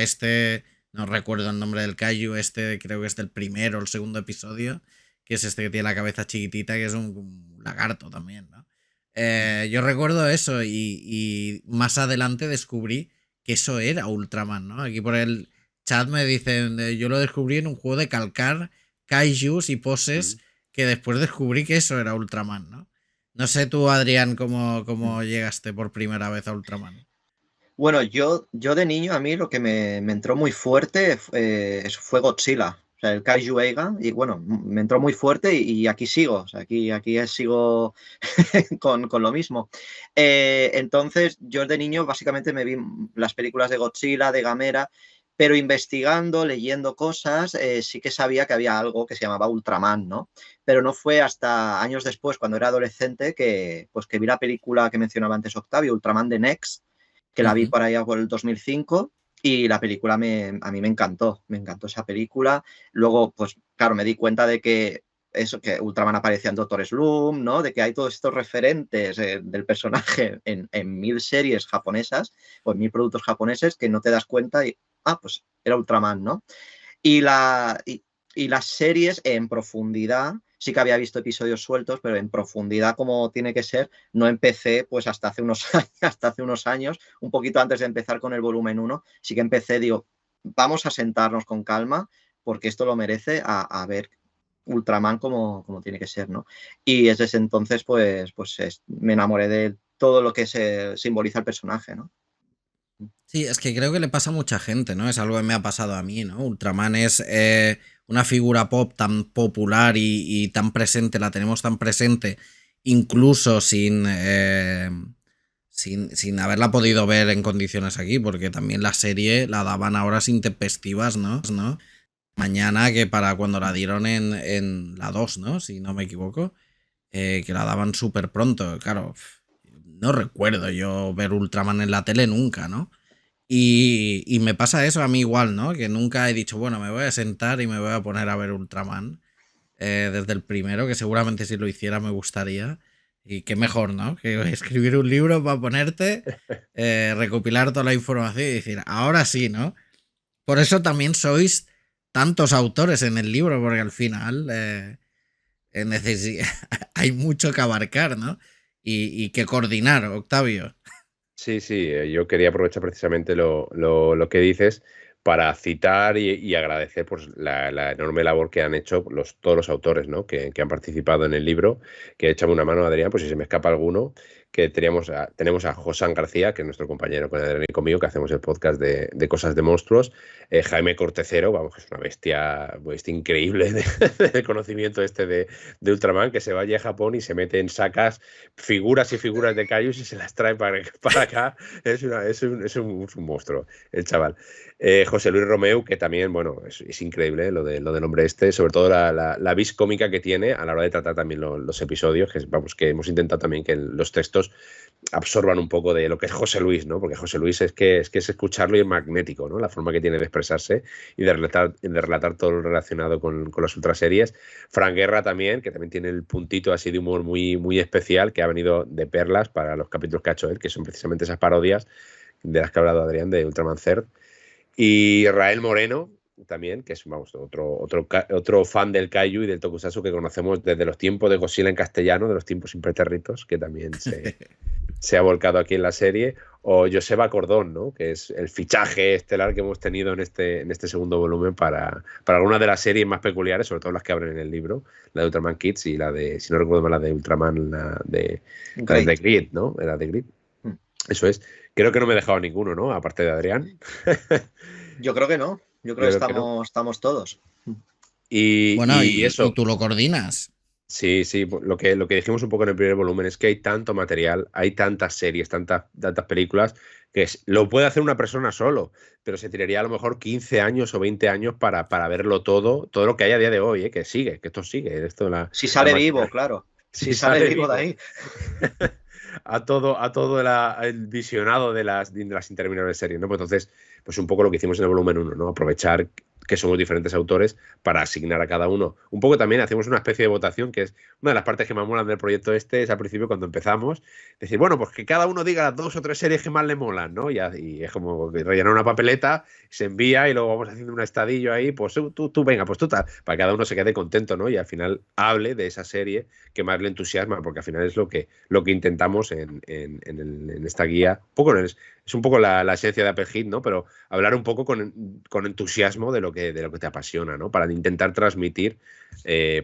no recuerdo el nombre del kaiju, creo que es del primero o el segundo episodio, que es que tiene la cabeza chiquitita, que es un lagarto también, ¿no? Yo recuerdo eso, y más adelante descubrí que eso era Ultraman, ¿no? Aquí por el chat me dicen, yo lo descubrí en un juego de calcar kaijus y poses, que después descubrí que eso era Ultraman, ¿no? No sé tú, Adrián, cómo llegaste por primera vez a Ultraman. Bueno, yo de niño, a mí lo que me entró muy fuerte fue Godzilla, o sea, el Kaiju Eiga, y bueno, me entró muy fuerte y aquí sigo, o sea, aquí sigo con lo mismo. Entonces, yo de niño básicamente me vi las películas de Godzilla, de Gamera, pero investigando, leyendo cosas, sí que sabía que había algo que se llamaba Ultraman, ¿no? Pero no fue hasta años después, cuando era adolescente, que vi la película que mencionaba antes Octavio, Ultraman The Next, que la vi por allá por el 2005, y la película a mí me encantó esa película. Luego, pues claro, me di cuenta de que eso, que Ultraman aparecía en Doctor Slump, ¿no? De que hay todos estos referentes del personaje en 1000 series japonesas o en 1000 productos japoneses que no te das cuenta y, pues era Ultraman, ¿no? Y las series en profundidad, sí que había visto episodios sueltos, pero en profundidad como tiene que ser, no empecé pues hasta hace unos años, un poquito antes de empezar con el volumen 1, sí que empecé, digo, vamos a sentarnos con calma porque esto lo merece a ver Ultraman como tiene que ser, ¿no? Y desde ese entonces pues me enamoré de todo lo que se simboliza el personaje, ¿no? Sí, es que creo que le pasa a mucha gente, ¿no? Es algo que me ha pasado a mí, ¿no? Ultraman es una figura pop tan popular y tan presente, la tenemos tan presente, incluso sin haberla podido ver en condiciones aquí, porque también la serie la daban a horas intempestivas, ¿no? Mañana, que para cuando la dieron en la 2, ¿no? Si no me equivoco, que la daban súper pronto. Claro, no recuerdo yo ver Ultraman en la tele nunca, ¿no? Y me pasa eso a mí igual, ¿no? Que nunca he dicho, bueno, me voy a sentar y me voy a poner a ver Ultraman desde el primero, que seguramente si lo hiciera me gustaría. Y qué mejor, ¿no? Que escribir un libro para ponerte, recopilar toda la información y decir, ahora sí, ¿no? Por eso también sois tantos autores en el libro, porque al final hay mucho que abarcar, ¿no? Y que coordinar, Octavio. Sí, yo quería aprovechar precisamente lo que dices para citar y agradecer pues, la enorme labor que han hecho todos los autores, ¿no? que han participado en el libro, que échame una mano, Adrián, pues si se me escapa alguno, que tenemos a Josan García, que es nuestro compañero con Adrián y conmigo, que hacemos el podcast de Cosas de Monstruos, Jaime Cortecero, vamos, que es una bestia increíble de conocimiento de Ultraman, que se vaya a Japón y se mete en sacas figuras y figuras de Kaijus y se las trae para acá. Es un monstruo, el chaval. José Luis Romeu, que también, bueno, es increíble lo del hombre sobre todo la vis cómica que tiene a la hora de tratar también los episodios, que hemos intentado también que los textos absorban un poco de lo que es José Luis, ¿no? Porque José Luis es escucharlo y es magnético, ¿no? La forma que tiene de expresarse y de relatar todo lo relacionado con las ultraseries. Fran Guerra también, que también tiene el puntito así de humor muy, muy especial, que ha venido de perlas para los capítulos que ha hecho él, que son precisamente esas parodias de las que ha hablado Adrián, de Ultraman Zerd. Y Rael Moreno también, que es otro fan del Kaiju y del Tokusatsu que conocemos desde los tiempos de Godzilla en castellano, de los tiempos impreterritos, que también se ha volcado aquí en la serie. O Joseba Cordón, ¿no? Que es el fichaje estelar que hemos tenido en este segundo volumen para algunas de las series más peculiares, sobre todo las que abren en el libro, la de Ultraman Kids y la de, si no recuerdo mal, la de Ultraman, la de Grid, ¿no? Era de Grid. Eso es. Creo que no me he dejado ninguno, ¿no? Aparte de Adrián. Yo creo que no. Yo creo que estamos todos. Y eso. Y tú lo coordinas. Sí, lo que dijimos un poco en el primer volumen es que hay tanto material, hay tantas series, tantas películas, que lo puede hacer una persona solo, pero se tiraría a lo mejor 15 años o 20 años para verlo todo lo que hay a día de hoy, que sigue, que esto sigue. Si sale vivo, claro. Si sale vivo de ahí. A todo el visionado de las interminables series, ¿no? Pues entonces, pues un poco lo que hicimos en el volumen 1, ¿no? Aprovechar que somos diferentes autores para asignar a cada uno. Un poco también hacemos una especie de votación, que es una de las partes que más molan del proyecto es al principio cuando empezamos, decir, bueno, pues que cada uno diga las 2 o 3 series que más le molan, ¿no? Y es como que rellenar una papeleta, se envía y luego vamos haciendo un estadillo ahí, pues tú venga, pues tú tal, para que cada uno se quede contento, ¿no? Y al final hable de esa serie que más le entusiasma, porque al final es lo que intentamos en esta guía. Es un poco la esencia de Apple Hit, ¿no? Pero hablar un poco con entusiasmo de lo que te apasiona, ¿no? Para intentar transmitir,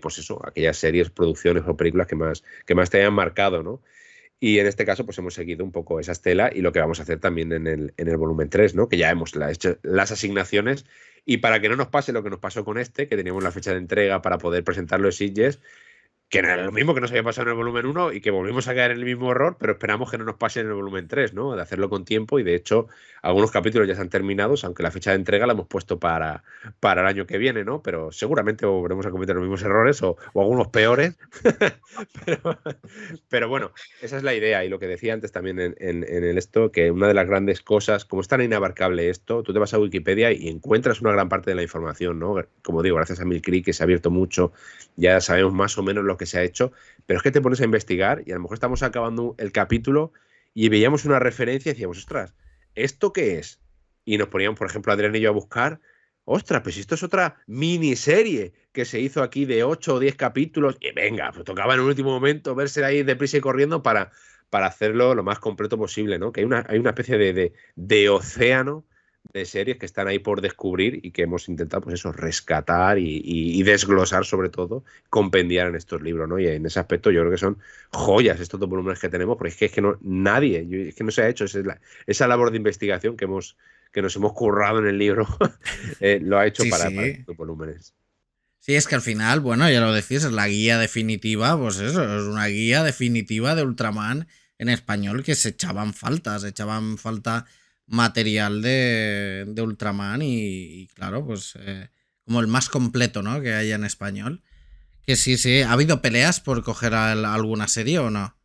pues eso, aquellas series, producciones o películas que más te hayan marcado, ¿no? Y en este caso, pues hemos seguido un poco esa estela y lo que vamos a hacer también en el volumen 3, ¿no? Que ya hemos hecho las asignaciones y para que no nos pase lo que nos pasó con que teníamos la fecha de entrega para poder presentarlo en Sitges, que no era lo mismo que nos había pasado en el volumen 1 y que volvimos a caer en el mismo error, pero esperamos que no nos pase en el volumen 3, ¿no? De hacerlo con tiempo y de hecho algunos capítulos ya están terminados, aunque la fecha de entrega la hemos puesto para el año que viene, ¿no? Pero seguramente volveremos a cometer los mismos errores o algunos peores. pero bueno, esa es la idea y lo que decía antes también en el esto, que una de las grandes cosas, como es tan inabarcable esto, tú te vas a Wikipedia y encuentras una gran parte de la información, ¿no? Como digo, gracias a Mill Creek que se ha abierto mucho, ya sabemos más o menos lo que se ha hecho, pero es que te pones a investigar y a lo mejor estamos acabando el capítulo y veíamos una referencia y decíamos, ostras, ¿esto qué es? Y nos poníamos, por ejemplo, Adrián y yo a buscar, ostras, pues esto es otra miniserie que se hizo aquí de 8 o 10 capítulos y venga, pues tocaba en un último momento verse ahí deprisa y corriendo para hacerlo lo más completo posible, ¿no? Que hay una especie de océano de series que están ahí por descubrir y que hemos intentado, pues eso, rescatar y desglosar sobre todo, compendiar en estos libros, ¿no? Y en ese aspecto yo creo que son joyas estos 2 volúmenes que tenemos, porque es que no, nadie, es que no se ha hecho esa labor de investigación que nos hemos currado en el libro, lo ha hecho Sí, para sí. estos volúmenes. Sí, es que al final, bueno, ya lo decís, es la guía definitiva, pues eso, es una guía definitiva de Ultraman en español que se echaban falta material de Ultraman y claro, pues como el más completo, ¿no? Que haya en español. Que sí, sí, ¿ha habido peleas por coger alguna serie o no?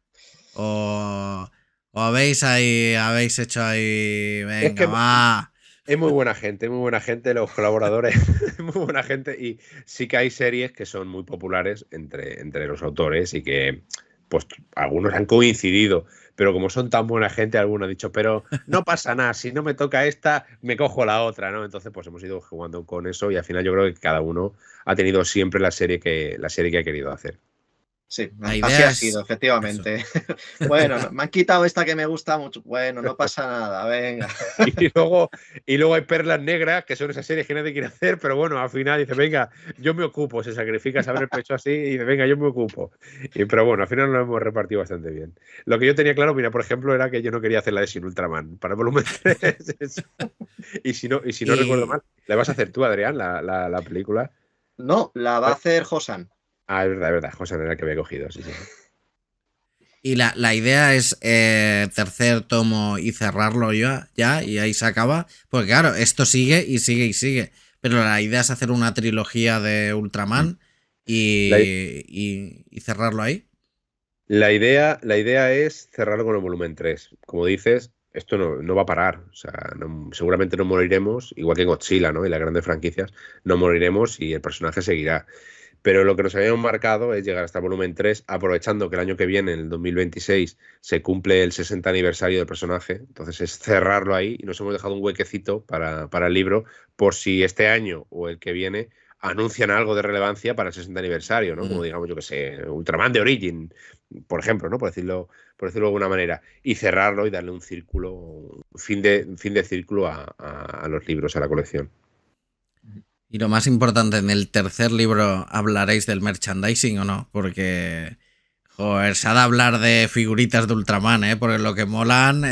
O habéis hecho ahí, Es venga, que va. es muy buena gente, los colaboradores, muy buena gente y sí que hay series que son muy populares entre los autores y que pues algunos han coincidido, pero como son tan buena gente, algunos han dicho, pero no pasa nada, si no me toca esta, me cojo la otra, ¿no? Entonces pues hemos ido jugando con eso y al final yo creo que cada uno ha tenido siempre la serie que ha querido hacer. Sí, La así idea ha es sido, eso. efectivamente. Bueno, me han quitado esta que me gusta mucho. Bueno, no pasa nada, venga. Y luego hay perlas negras, que son esas series que nadie quiere hacer, pero bueno, al final dice, venga, yo me ocupo, se sacrifica, se abre el pecho así y dice, venga, yo me ocupo. Pero bueno, al final lo hemos repartido bastante bien. Lo que yo tenía claro, mira, por ejemplo, era que yo no quería hacer la de Sin Ultraman para el volumen 3. Eso. Y si no recuerdo Y, mal, ¿la vas a hacer tú, Adrián, la película? No, la va a hacer Josan. Ah, es verdad, José era el que había cogido, sí, sí. y la idea es tercer tomo y cerrarlo ya, y ahí se acaba. Porque claro, esto sigue y sigue y sigue. Pero la idea es hacer una trilogía de Ultraman La, y cerrarlo ahí. la idea es cerrarlo con el volumen 3. Como dices, esto no va a parar. O sea, seguramente no moriremos, igual que en Godzilla, ¿no? Y las grandes franquicias, no moriremos y el personaje seguirá. Pero lo que nos habíamos marcado es llegar hasta el volumen 3, aprovechando que el año que viene, en el 2026, se cumple el 60 aniversario del personaje. Entonces es cerrarlo ahí y nos hemos dejado un huequecito para el libro por si este año o el que viene anuncian algo de relevancia para el 60 aniversario, ¿no? Como digamos, yo que sé, Ultraman de Origin, por ejemplo, ¿no? Por decirlo de alguna manera. Y cerrarlo y darle un círculo, fin de círculo a los libros, a la colección. Y lo más importante, en el tercer libro hablaréis del merchandising o no, porque joder, se ha de hablar de figuritas de Ultraman, porque lo que molan.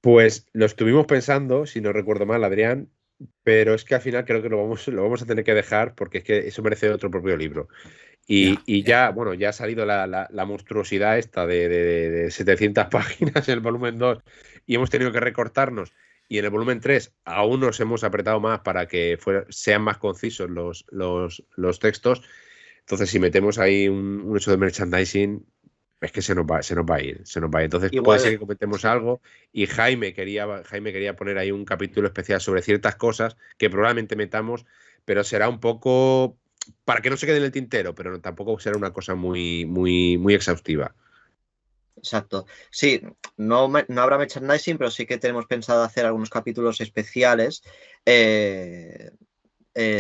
Pues lo estuvimos pensando, si no recuerdo mal, Adrián, pero es que al final creo que lo vamos a tener que dejar porque es que eso merece otro propio libro. Y ya, bueno, ya ha salido la monstruosidad esta de 700 páginas en el volumen 2 y hemos tenido que recortarnos. Y en el volumen 3 aún nos hemos apretado más para que sean más concisos los textos. Entonces, si metemos ahí un hecho de merchandising, es que se nos va a ir. Entonces, puede ser que cometemos algo. Y Jaime quería poner ahí un capítulo especial sobre ciertas cosas que probablemente metamos, pero será un poco para que no se quede en el tintero, pero tampoco será una cosa muy, muy, muy exhaustiva. Exacto. Sí, no habrá merchandising, pero sí que tenemos pensado hacer algunos capítulos especiales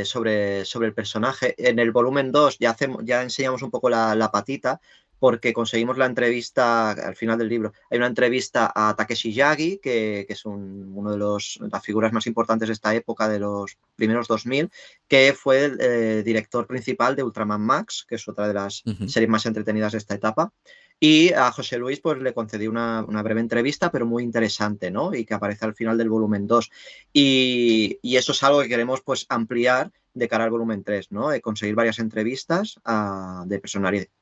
sobre el personaje. En el volumen 2 ya enseñamos un poco la patita, porque conseguimos la entrevista al final del libro. Hay una entrevista a Takeshi Yagi, que es uno de las figuras más importantes de esta época, de los primeros 2000, que fue el director principal de Ultraman Max, que es otra de las series más entretenidas de esta etapa. Y a José Luis pues le concedí una breve entrevista, pero muy interesante, ¿no? Y que aparece al final del volumen 2. Y eso es algo que queremos pues ampliar de cara al volumen 3, ¿no? Conseguir varias entrevistas de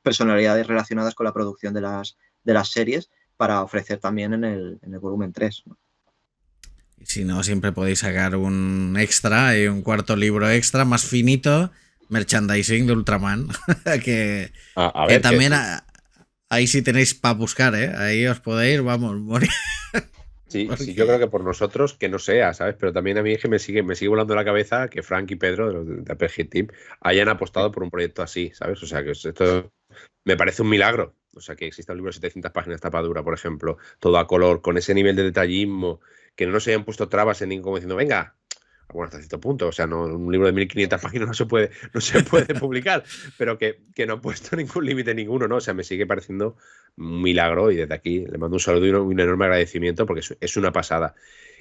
personalidades relacionadas con la producción de las series para ofrecer también en el volumen 3, ¿no? Y si no, siempre podéis sacar un extra y un cuarto libro extra más finito, merchandising de Ultraman, que ver, también ahí sí tenéis para buscar, ¿eh? Ahí os podéis, vamos, morir. Sí, Porque... sí, yo creo que por nosotros que no sea, ¿sabes? Pero también a mí es que me sigue volando la cabeza que Frank y Pedro de los de Apple Hit Team hayan apostado por un proyecto así, ¿sabes? O sea, que esto me parece un milagro. O sea, que exista un libro de 700 páginas tapa dura, por ejemplo, todo a color, con ese nivel de detallismo, que no nos hayan puesto trabas en ningún como diciendo, venga, bueno, hasta cierto punto, o sea, no, un libro de 1500 páginas no se puede publicar, pero que no ha puesto ningún límite ninguno, ¿no? O sea, me sigue pareciendo un milagro y desde aquí le mando un saludo y un enorme agradecimiento porque es una pasada.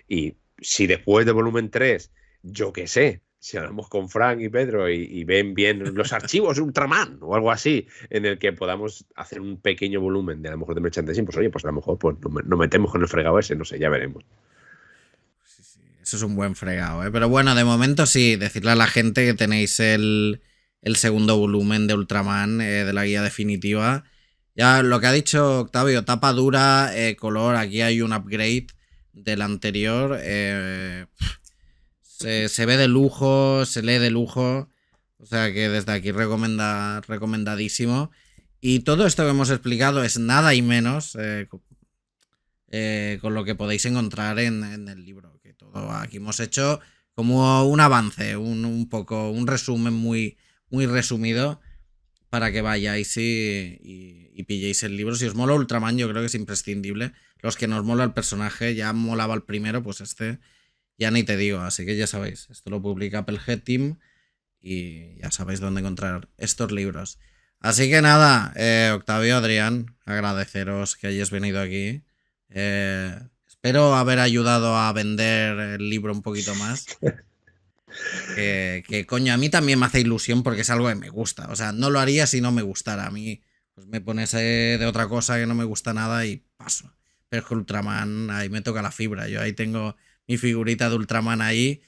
Y si después de volumen 3, yo qué sé, si hablamos con Frank y Pedro y ven bien los archivos de Ultraman o algo así, en el que podamos hacer un pequeño volumen de a lo mejor de merchandising, pues oye, pues a lo mejor pues nos metemos con el fregado ese, no sé, ya veremos. Eso es un buen fregado, ¿eh? Pero bueno, de momento sí, decirle a la gente que tenéis el segundo volumen de Ultraman, de la guía definitiva. Ya lo que ha dicho Octavio, tapa dura, color, aquí hay un upgrade del anterior. Se ve de lujo, se lee de lujo. O sea que desde aquí recomendadísimo. Y todo esto que hemos explicado es nada y menos con lo que podéis encontrar en el libro. Que todo aquí hemos hecho como un avance, un poco, un resumen muy, muy resumido para que vayáis y pilléis el libro. Si os mola Ultraman, yo creo que es imprescindible. Los que nos mola el personaje, ya molaba el primero, pues este ya ni te digo. Así que ya sabéis, esto lo publica Apple Head Team y ya sabéis dónde encontrar estos libros. Así que nada, Octavio, Adrián, agradeceros que hayáis venido aquí. Espero haber ayudado a vender el libro un poquito más. Que coño, a mí también me hace ilusión porque es algo que me gusta. O sea, no lo haría si no me gustara. A mí pues me pones de otra cosa que no me gusta nada y paso. Pero es que Ultraman, ahí me toca la fibra. Yo ahí tengo mi figurita de Ultraman ahí.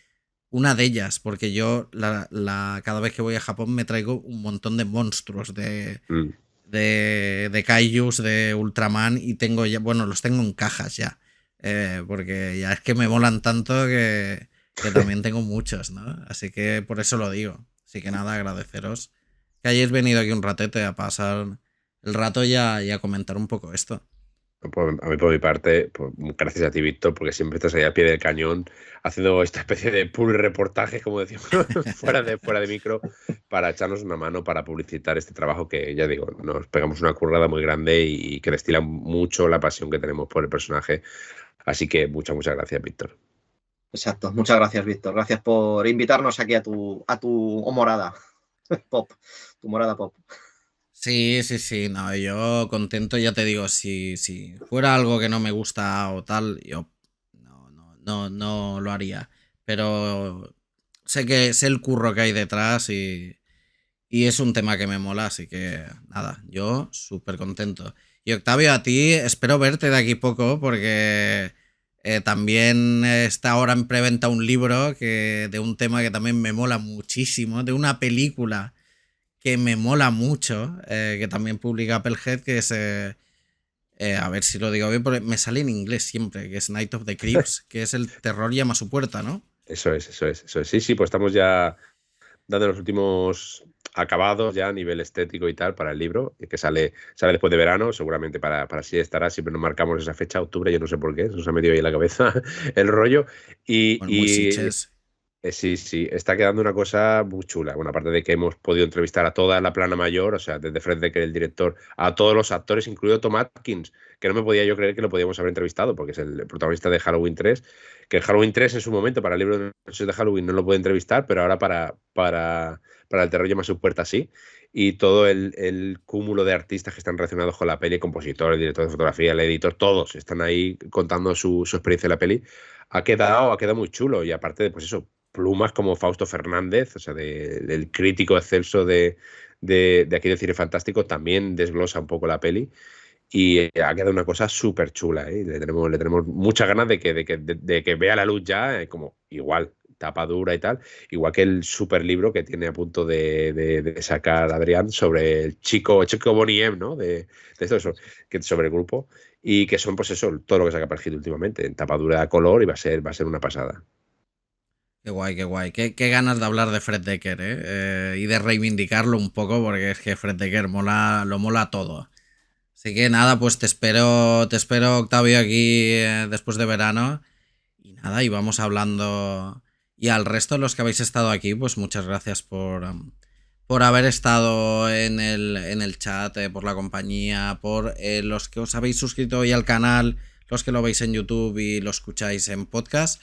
Una de ellas, porque yo cada vez que voy a Japón me traigo un montón de monstruos de kaijus, de Ultraman, y tengo ya, bueno, los tengo en cajas ya. Porque ya es que me molan tanto que también tengo muchos, ¿no? Así que por eso lo digo. Así que nada, agradeceros que hayáis venido aquí un ratete a pasar el rato y a comentar un poco esto. A mí, por mi parte, pues, gracias a ti, Víctor, porque siempre estás ahí al pie del cañón haciendo esta especie de pull reportaje, como decimos, fuera de micro, para echarnos una mano, para publicitar este trabajo que, ya digo, nos pegamos una currada muy grande y que destila mucho la pasión que tenemos por el personaje. Así que muchas gracias, Víctor. Exacto, muchas gracias, Víctor. Gracias por invitarnos aquí a tu morada pop, tu morada pop. Sí, no, yo contento, ya te digo, si fuera algo que no me gusta o tal, yo no lo haría. Pero sé el curro que hay detrás y es un tema que me mola, así que nada, yo súper contento. Y Octavio, a ti espero verte de aquí poco porque también está ahora en preventa un libro de un tema que también me mola muchísimo, de una película que me mola mucho, que también publica Applehead, que es, a ver si lo digo bien, porque me sale en inglés siempre, que es Night of the Creeps, que es el terror llama a su puerta, ¿no? Eso es. Sí, pues estamos ya dando los últimos acabados ya a nivel estético y tal para el libro, que sale después de verano, seguramente para así estará, siempre nos marcamos esa fecha, octubre, yo no sé por qué, se nos ha metido ahí en la cabeza el rollo. Muy Sitges. Sí, está quedando una cosa muy chula. Bueno, aparte de que hemos podido entrevistar a toda la plana mayor, o sea, desde Fred Dekker, el director, a todos los actores, incluido Tom Atkins, que no me podía yo creer que lo podíamos haber entrevistado, porque es el protagonista de Halloween 3, que el Halloween 3 en su momento para el libro de Noches de Halloween no lo puede entrevistar, pero ahora para el terror llama a su puerta sí. Y todo el cúmulo de artistas que están relacionados con la peli, el compositor, el director de fotografía, el editor, todos están ahí contando su experiencia en la peli. Ha quedado muy chulo y aparte de, pues eso, plumas como Fausto Fernández, o sea, del crítico excelso de aquí de Cine Fantástico, también desglosa un poco la peli y ha quedado una cosa súper chula, ¿eh? Le tenemos muchas ganas de que vea la luz ya, como igual, tapa dura y tal, igual que el super libro que tiene a punto de sacar Adrián sobre el chico Bonnie M, ¿no? De esto, que sobre el grupo, y que son, pues eso, todo lo que saca Pergil últimamente, en tapa dura a color, y va a ser una pasada. Qué guay, qué guay. Qué ganas de hablar de Fred Dekker, y de reivindicarlo un poco, porque es que Fred Dekker lo mola todo. Así que nada, pues te espero, Octavio, aquí después de verano. Y nada, y vamos hablando. Y al resto de los que habéis estado aquí, pues muchas gracias por haber estado en el chat, por la compañía, por los que os habéis suscrito hoy al canal, los que lo veis en YouTube y lo escucháis en podcast.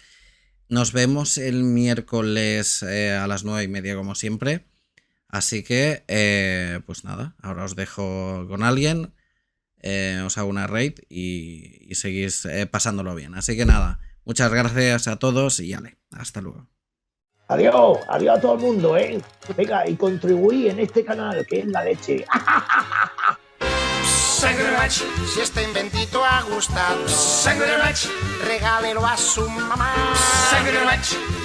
Nos vemos el miércoles a las 9:30 como siempre. Así que, pues nada, ahora os dejo con alguien, os hago una raid y seguís pasándolo bien. Así que nada, muchas gracias a todos y hasta luego. Adiós a todo el mundo, Venga, y contribuí en este canal, que es la leche. Si este inventito ha gustado, regálelo a su mamá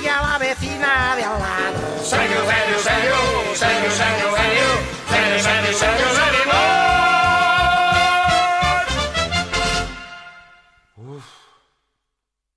y a la vecina de al lado.